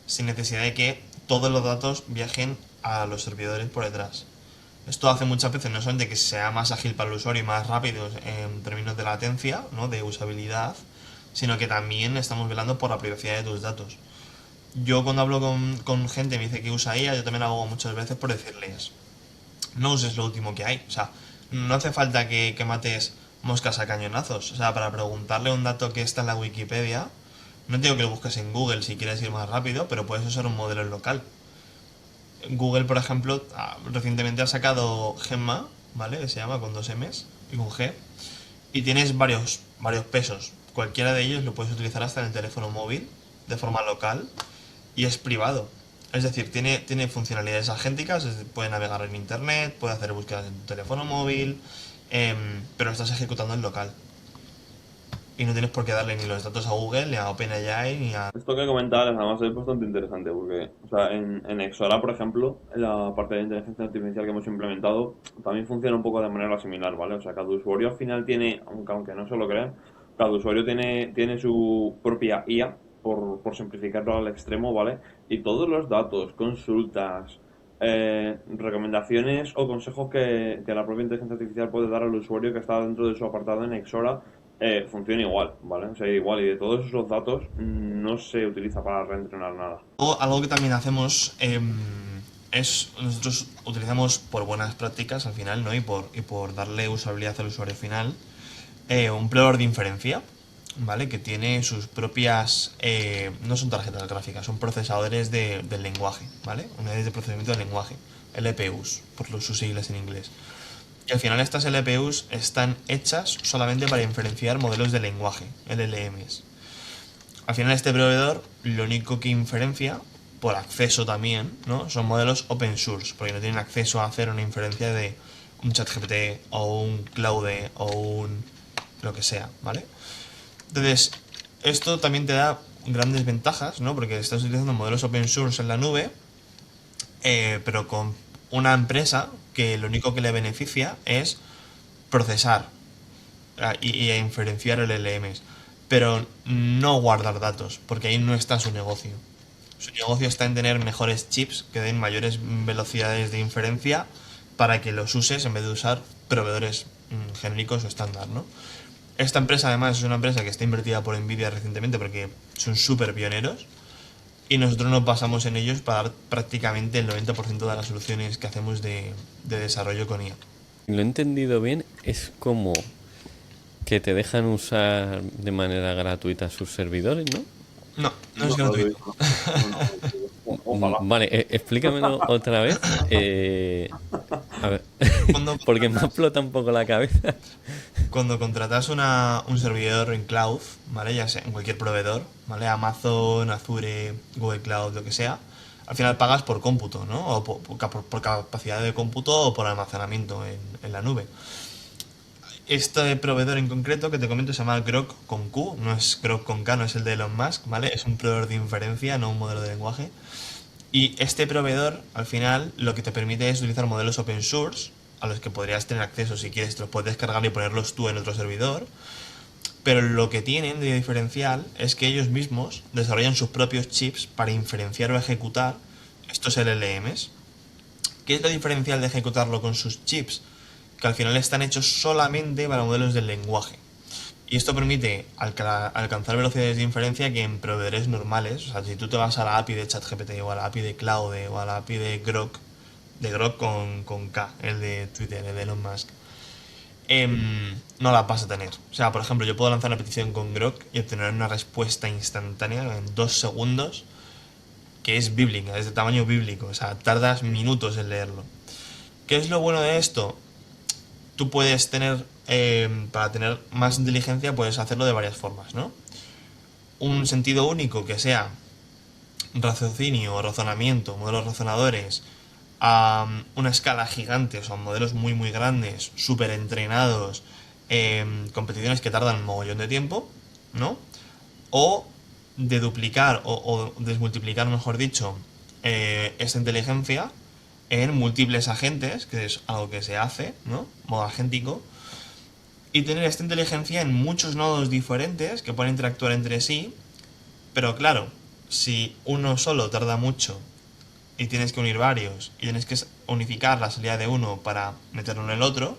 sin necesidad de que todos los datos viajen a los servidores por detrás. Esto hace muchas veces no solamente que sea más ágil para el usuario y más rápido en términos de latencia, ¿no? De usabilidad, sino que también estamos velando por la privacidad de tus datos. Yo cuando hablo con gente me dice que usa IA, yo también hago muchas veces por decirles, no uses lo último que hay. O sea, no hace falta que mates moscas a cañonazos. O sea, para preguntarle un dato que está en la Wikipedia, no digo que lo busques en Google si quieres ir más rápido, pero puedes usar un modelo local. Google, por ejemplo, recientemente ha sacado Gemma, ¿vale? Que se llama con 2 M's y con G. Y tienes varios pesos. Cualquiera de ellos lo puedes utilizar hasta en el teléfono móvil, de forma local, y es privado. Es decir, tiene funcionalidades agénticas, puede navegar en internet, puede hacer búsquedas en tu teléfono móvil, pero lo estás ejecutando en local. Y no tienes por qué darle ni los datos a Google, ni a OpenAI, ni a... Esto que comentabas además es bastante interesante porque, o sea, en Exora, por ejemplo, en la parte de inteligencia artificial que hemos implementado, también funciona un poco de manera similar, ¿vale? O sea, cada usuario al final tiene, aunque no se lo crean, cada usuario tiene su propia IA, por simplificarlo al extremo, ¿vale? Y todos los datos, consultas, recomendaciones o consejos que la propia inteligencia artificial puede dar al usuario que está dentro de su apartado en Exora funciona igual, ¿vale? O sea, igual, y de todos esos datos no se utiliza para reentrenar nada. Algo que también hacemos es, nosotros utilizamos por buenas prácticas al final, ¿no? Y por darle usabilidad al usuario final, un proveedor de inferencia, ¿vale? Que tiene sus propias, no son tarjetas gráficas, son procesadores del lenguaje, ¿vale? Unidades de procesamiento del lenguaje, LPUs, por sus siglas en inglés. Y al final estas LPUs están hechas solamente para inferenciar modelos de lenguaje, LLMs. Al final este proveedor lo único que inferencia, por acceso también, ¿no? Son modelos open source, porque no tienen acceso a hacer una inferencia de un ChatGPT o un Claude o un lo que sea, ¿vale? Entonces, esto también te da grandes ventajas, ¿no? Porque estás utilizando modelos open source en la nube, pero con una empresa que lo único que le beneficia es procesar y inferenciar LLMs, pero no guardar datos, porque ahí no está su negocio. Su negocio está en tener mejores chips que den mayores velocidades de inferencia para que los uses en vez de usar proveedores genéricos o estándar, ¿no? Esta empresa además es una empresa que está invertida por Nvidia recientemente porque son súper pioneros y nosotros nos basamos en ellos para dar prácticamente el 90% de las soluciones que hacemos de desarrollo con IA. Lo he entendido bien, es como que te dejan usar de manera gratuita sus servidores, ¿no? No, no es gratuito. Vale, explícamelo otra vez. A ver, porque me explota un poco la cabeza. Cuando contratas un servidor en cloud, ¿vale? Ya sea en cualquier proveedor, ¿vale? Amazon, Azure, Google Cloud, lo que sea, al final pagas por cómputo, ¿no? O por capacidad de cómputo o por almacenamiento en la nube. Este proveedor en concreto que te comento se llama Grok con Q, no es Grok con K, no es el de Elon Musk, ¿vale? Es un proveedor de inferencia, no un modelo de lenguaje. Y este proveedor, al final, lo que te permite es utilizar modelos open source, a los que podrías tener acceso si quieres, te los puedes descargar y ponerlos tú en otro servidor. Pero lo que tienen de diferencial es que ellos mismos desarrollan sus propios chips para inferenciar o ejecutar estos LLMs. ¿Qué es lo diferencial de ejecutarlo con sus chips? Que al final están hechos solamente para modelos del lenguaje. Y esto permite alcanzar velocidades de inferencia que en proveedores normales, o sea, si tú te vas a la API de ChatGPT o a la API de Claude o a la API de Grok con K, el de Twitter, el de Elon Musk, no la vas a tener. O sea, por ejemplo, yo puedo lanzar una petición con Grok y obtener una respuesta instantánea en 2 segundos que es bíblica, es de tamaño bíblico, o sea, tardas minutos en leerlo. ¿Qué es lo bueno de esto? Tú puedes tener, para tener más inteligencia, puedes hacerlo de varias formas, ¿no? Un sentido único que sea raciocinio, razonamiento, modelos razonadores, a una escala gigante, o sea, modelos muy muy grandes, súper entrenados, competiciones que tardan un mogollón de tiempo, ¿no? O de duplicar o desmultiplicar, mejor dicho, esta inteligencia en múltiples agentes, que es algo que se hace, ¿no? Modo agéntico, y tener esta inteligencia en muchos nodos diferentes que pueden interactuar entre sí, pero claro, si uno solo tarda mucho y tienes que unir varios y tienes que unificar la salida de uno para meterlo en el otro,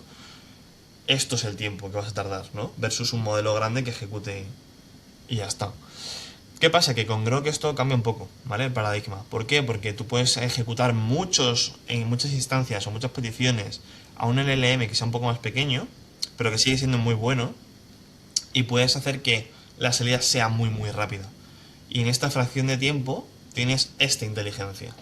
esto es el tiempo que vas a tardar, ¿no? Versus un modelo grande que ejecute y ya está. ¿Qué pasa? Que con Grok esto cambia un poco, ¿vale? El paradigma. ¿Por qué? Porque tú puedes ejecutar en muchas instancias o muchas peticiones a un LLM que sea un poco más pequeño, pero que sigue siendo muy bueno, y puedes hacer que la salida sea muy muy rápida. Y en esta fracción de tiempo tienes esta inteligencia.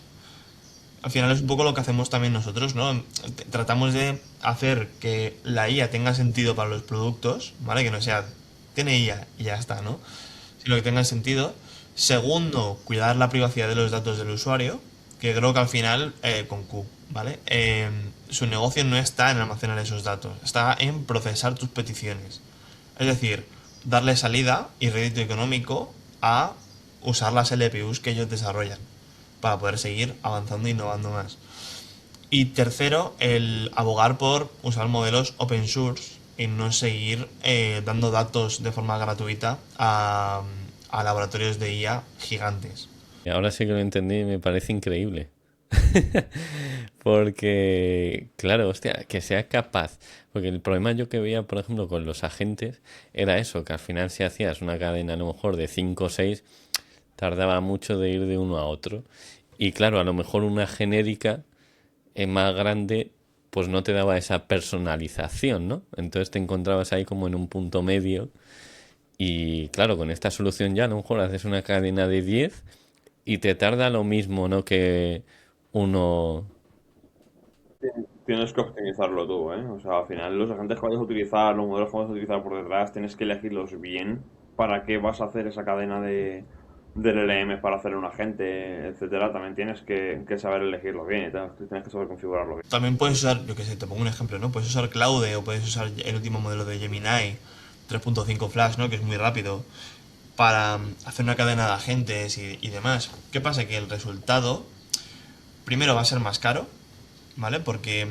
Al final es un poco lo que hacemos también nosotros, ¿no? Tratamos de hacer que la IA tenga sentido para los productos, ¿vale? Que no sea, tiene IA y ya está, ¿no? Sino que tenga sentido. Segundo, cuidar la privacidad de los datos del usuario, que creo que al final, con Q, ¿vale? Su negocio no está en almacenar esos datos, está en procesar tus peticiones. Es decir, darle salida y rédito económico a usar las LPUs que ellos desarrollan para poder seguir avanzando e innovando más. Y tercero, el abogar por usar modelos open source y no seguir dando datos de forma gratuita a laboratorios de IA gigantes. Y ahora sí que lo entendí y me parece increíble. Porque, claro, hostia, que sea capaz. Porque el problema yo que veía, por ejemplo, con los agentes, era eso, que al final si hacías una cadena a lo mejor de 5 o 6, tardaba mucho de ir de uno a otro. Y claro, a lo mejor una genérica más grande, pues no te daba esa personalización, ¿no? Entonces te encontrabas ahí como en un punto medio. Y claro, con esta solución ya a lo mejor haces una cadena de 10 y te tarda lo mismo, ¿no? Que uno... Tienes que optimizarlo tú, ¿eh? O sea, al final los agentes que vayas a utilizar, los modelos que vayas a utilizar por detrás, tienes que elegirlos bien para qué vas a hacer esa cadena de LLM para hacer un agente, etcétera. También tienes que saber elegirlo bien y tienes que saber configurarlo bien. También puedes usar, yo que sé, te pongo un ejemplo, ¿no? Puedes usar Claude o puedes usar el último modelo de Gemini 3.5 Flash, ¿no? Que es muy rápido para hacer una cadena de agentes y demás. ¿Qué pasa? Que el resultado, primero, va a ser más caro, ¿vale? Porque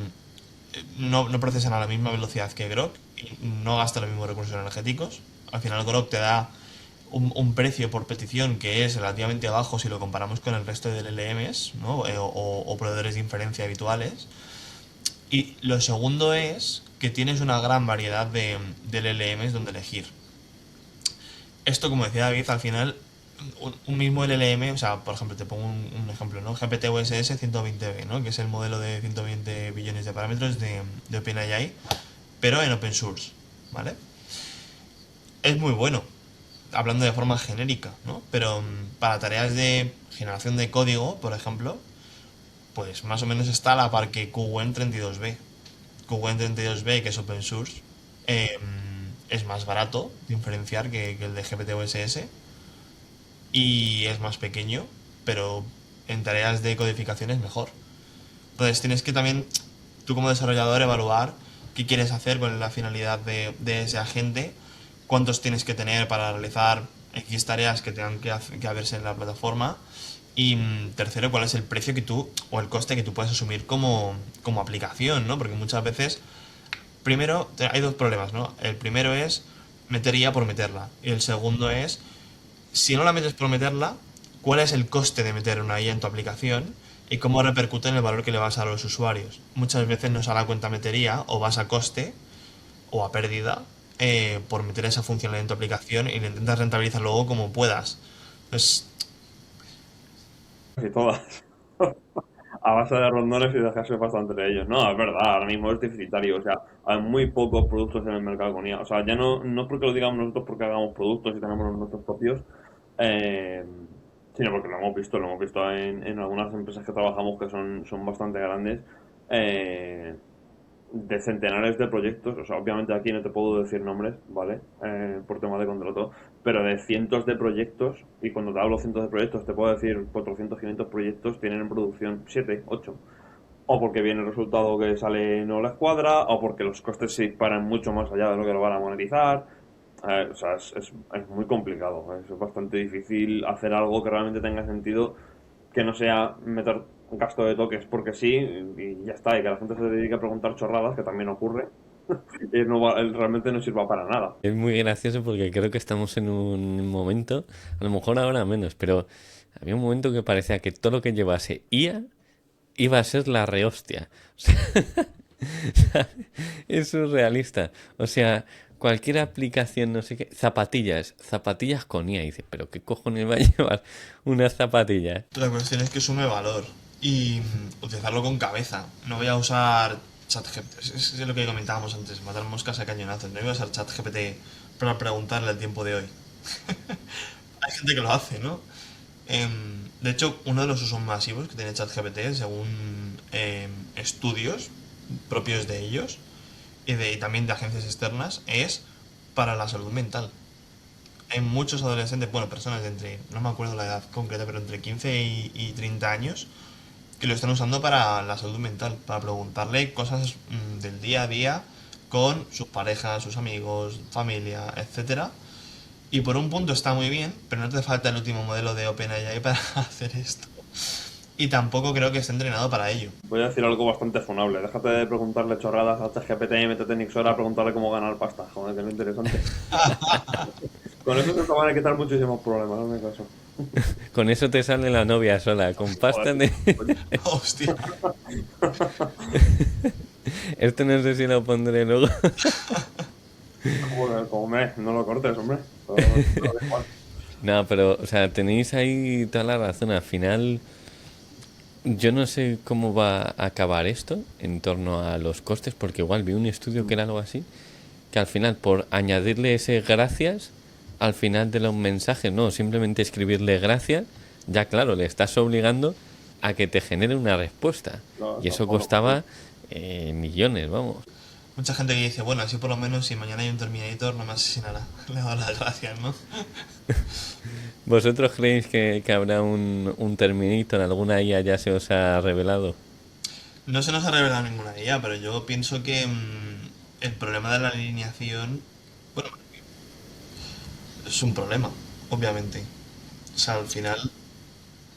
no procesan a la misma velocidad que Grok y no gasta los mismos recursos energéticos. Al final Grok te da un precio por petición que es relativamente bajo si lo comparamos con el resto de LLMs, ¿no? O proveedores de inferencia habituales. Y lo segundo es que tienes una gran variedad de LLMs donde elegir. Esto, como decía David, al final un mismo LLM, o sea, por ejemplo, te pongo un ejemplo, ¿no? GPT-USS 120B, ¿no? Que es el modelo de 120 billones de parámetros de OpenAI, pero en open source, ¿vale? Es muy bueno, hablando de forma genérica, ¿no? Pero para tareas de generación de código, por ejemplo, pues más o menos está a la par que QWen 32B. QWen 32B, que es open source, es más barato de inferenciar que el de GPT-USS y es más pequeño, pero en tareas de codificación es mejor. Entonces tienes que también, tú como desarrollador, evaluar qué quieres hacer con la finalidad de ese agente, cuántos tienes que tener para realizar X tareas que tengan que haberse en la plataforma. Y tercero, cuál es el precio que tú, o el coste que tú puedes asumir como aplicación, ¿no? Porque muchas veces, primero, hay dos problemas, ¿no? El primero es meter IA por meterla. Y el segundo es, si no la metes por meterla, ¿cuál es el coste de meter una IA en tu aplicación? Y cómo repercute en el valor que le vas a dar a los usuarios. Muchas veces no sale a cuenta meter IA, o vas a coste, o a pérdida, por meter esa funcionalidad en tu aplicación y la intentas rentabilizar luego como puedas. Pues, Casi todas. A base de rondones y dejarse bastante de ellos. No, es verdad, ahora mismo es deficitario. O sea, hay muy pocos productos en el mercado con IA. O sea, ya no es porque lo digamos nosotros porque hagamos productos y tenemos los nuestros propios, eh, sino porque lo hemos visto en algunas empresas que trabajamos que son bastante grandes. eh, de centenares de proyectos, o sea, obviamente aquí no te puedo decir nombres, ¿vale? Por tema de contrato, pero de cientos de proyectos, y cuando te hablo cientos de proyectos, te puedo decir 400, 500 proyectos tienen en producción 7, 8. O porque viene el resultado que sale no la escuadra, o porque los costes se disparan mucho más allá de lo que lo van a monetizar. O sea, es muy complicado, es bastante difícil hacer algo que realmente tenga sentido, que no sea meter un gasto de toques porque sí y ya está, y que la gente se dedique a preguntar chorradas, que también ocurre, y realmente no sirva para nada. Es muy gracioso porque creo que estamos en un momento, a lo mejor ahora menos, pero había un momento que parecía que todo lo que llevase IA iba a ser la rehostia. Es surrealista. O sea, cualquier aplicación, no sé qué, zapatillas con IA. Y dices, pero ¿qué cojones va a llevar unas zapatillas? la cuestión es que sume valor y utilizarlo con cabeza. No voy a usar ChatGPT, es lo que comentábamos antes, matar moscas a cañonazos. No voy a usar ChatGPT para preguntarle el tiempo de hoy. Hay gente que lo hace, ¿no? De hecho, uno de los usos masivos que tiene ChatGPT, según estudios propios de ellos y también de agencias externas, es para la salud mental. Hay muchos adolescentes, bueno, personas de entre, no me acuerdo la edad concreta, pero entre 15 y 30 años, que lo están usando para la salud mental, para preguntarle cosas del día a día con sus parejas, sus amigos, familia, etcétera. Y por un punto está muy bien, pero no te falta el último modelo de OpenAI para hacer esto. Y tampoco creo que esté entrenado para ello. Voy a decir algo bastante funable. Déjate de preguntarle chorradas a ChatGPT y métete en Ixora a preguntarle cómo ganar pasta. Joder, que es interesante. Con eso se te van a quitar muchísimos problemas, no me caso. Con eso te sale la novia sola, con pasta Joder, de... coño. Hostia. Esto no sé si lo pondré luego. Joder, no lo cortes, hombre. Todo igual. No, pero, o sea, tenéis ahí toda la razón. Al final, yo no sé cómo va a acabar esto en torno a los costes, porque igual vi un estudio que era algo así, que al final, por añadirle ese gracias, al final de los mensajes, no, simplemente escribirle gracias, ya claro, le estás obligando a que te genere una respuesta. No, Y eso tampoco lo cortes. costaba millones, vamos. Mucha gente que dice, bueno, así por lo menos si mañana hay un Terminator no me asesinará. Le doy las gracias, ¿no? ¿Vosotros creéis que habrá un Terminator, alguna IA ya se os ha revelado? No se nos ha revelado ninguna IA, pero yo pienso que el problema de la alineación, bueno, es un problema, obviamente. O sea, al final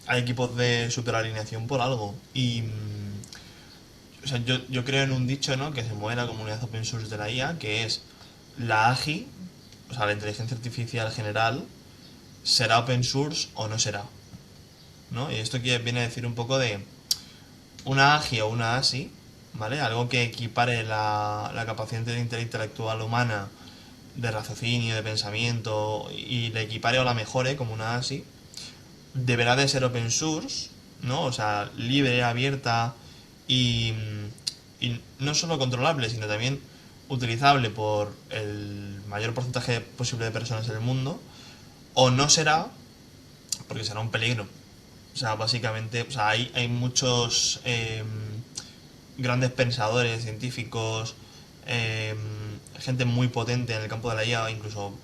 hay equipos de superalineación por algo. Y, o sea, yo creo en un dicho, ¿no? Que se mueve en la comunidad open source de la IA, que es la AGI, o sea, la inteligencia artificial general, será open source o no será, ¿no? Y esto viene a decir un poco de una AGI o una ASI, ¿vale? Algo que equipare la capacidad intelectual humana de raciocinio, de pensamiento y le equipare o la mejore como una ASI, deberá de ser open source, ¿no? O sea, libre, abierta y, y no solo controlable, sino también utilizable por el mayor porcentaje posible de personas en el mundo, o no será, porque será un peligro. O sea, básicamente, o sea, hay muchos grandes pensadores, científicos, eh, gente muy potente en el campo de la IA, incluso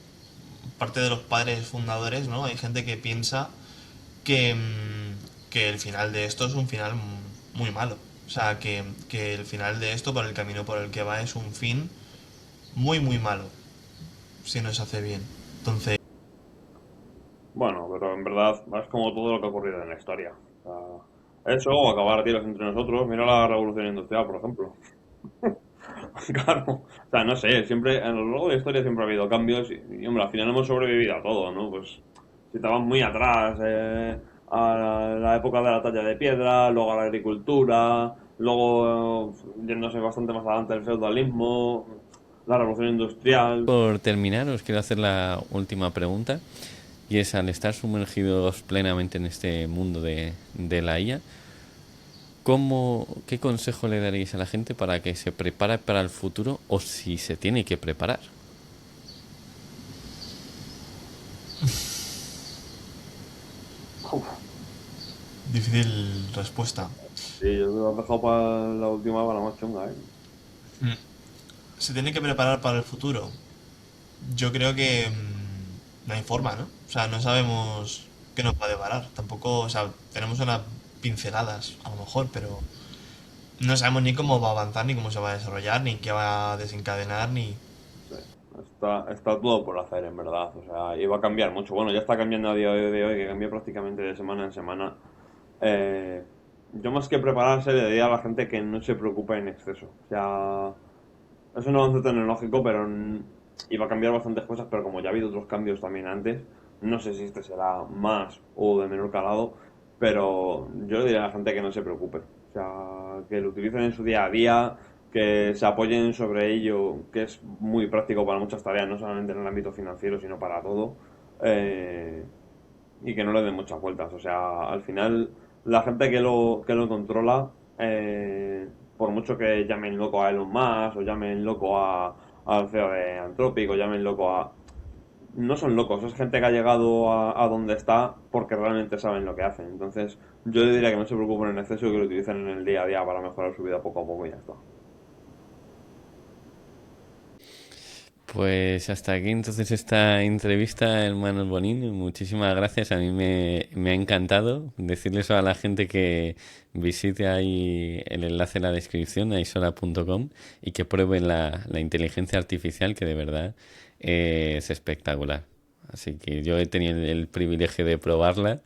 parte de los padres fundadores, ¿no? Hay gente que piensa que el final de esto es un final muy malo. O sea, que el final de esto, por el camino por el que va, es un fin muy, muy malo, si no se hace bien. Entonces, Bueno, pero en verdad es como todo lo que ha ocurrido en la historia. O sea, eso o acabar a tiros entre nosotros. Mira la revolución industrial, por ejemplo. Claro, o sea, no sé, siempre, a lo largo de la historia siempre ha habido cambios y, hombre, al final hemos sobrevivido a todo, ¿no? Pues si estabas muy atrás, a la época de la talla de piedra, luego a la agricultura, luego yéndose bastante más adelante el feudalismo, la revolución industrial. Por terminar, os quiero hacer la última pregunta. Y es, al estar sumergidos plenamente en este mundo de la IA, ¿qué consejo le daríais a la gente para que se prepare para el futuro o si se tiene que preparar? Uf, Difícil respuesta. sí, yo te lo he dejado para la última, para la más chunga, ¿eh? Mm. Se tiene que preparar para el futuro. Yo creo que no hay forma, ¿no? O sea, no sabemos qué nos va a deparar. Tampoco, o sea, tenemos unas pinceladas, a lo mejor, pero no sabemos ni cómo va a avanzar, ni cómo se va a desarrollar, ni qué va a desencadenar, ni... Sí. Está todo por hacer, en verdad. O sea, y va a cambiar mucho. Bueno, ya está cambiando a día de hoy, que cambia prácticamente de semana en semana. Eh, yo más que prepararse le diría a la gente que no se preocupe en exceso. O sea, es un avance tecnológico, pero iba a cambiar bastantes cosas, pero como ya ha habido otros cambios también antes, no sé si este será más o de menor calado, pero yo le diría a la gente que no se preocupe. O sea, que lo utilicen en su día a día, que se apoyen sobre ello, que es muy práctico para muchas tareas, no solamente en el ámbito financiero, sino para todo. Eh, y que no le den muchas vueltas. O sea, al final, la gente que lo controla, por mucho que llamen loco a Elon Musk, o llamen loco al CEO de Anthropic, o llamen loco a... No son locos, es gente que ha llegado a donde está porque realmente saben lo que hacen. Entonces, yo le diría que no se preocupen en exceso y que lo utilicen en el día a día para mejorar su vida poco a poco y ya está. Pues hasta aquí entonces esta entrevista, hermanos Bonín. Muchísimas gracias. A mí me ha encantado decirles a la gente que visite ahí el enlace en la descripción, aisora.com, y que prueben la inteligencia artificial, que de verdad es espectacular. Así que yo he tenido el privilegio de probarla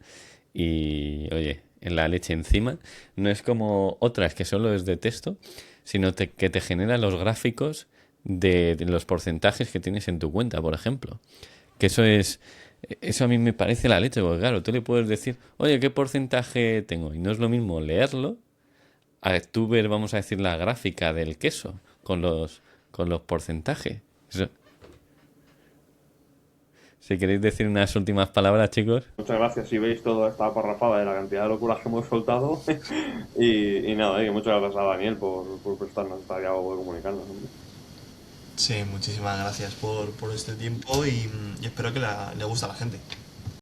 y, oye, en la leche encima. No es como otras que solo es de texto, sino que te genera los gráficos de los porcentajes que tienes en tu cuenta, por ejemplo. Que eso a mí me parece la leche, porque claro, tú le puedes decir, oye, ¿qué porcentaje tengo? Y no es lo mismo leerlo a tú ver, vamos a decir, la gráfica del queso con los porcentajes. Si queréis decir unas últimas palabras, chicos. Muchas gracias si veis toda esta parrafada de la cantidad de locuras que hemos soltado. y nada, y muchas gracias a Daniel por prestarnos esta diálogo de comunicarnos. Hombre. Sí, muchísimas gracias por este tiempo y espero que le guste a la gente.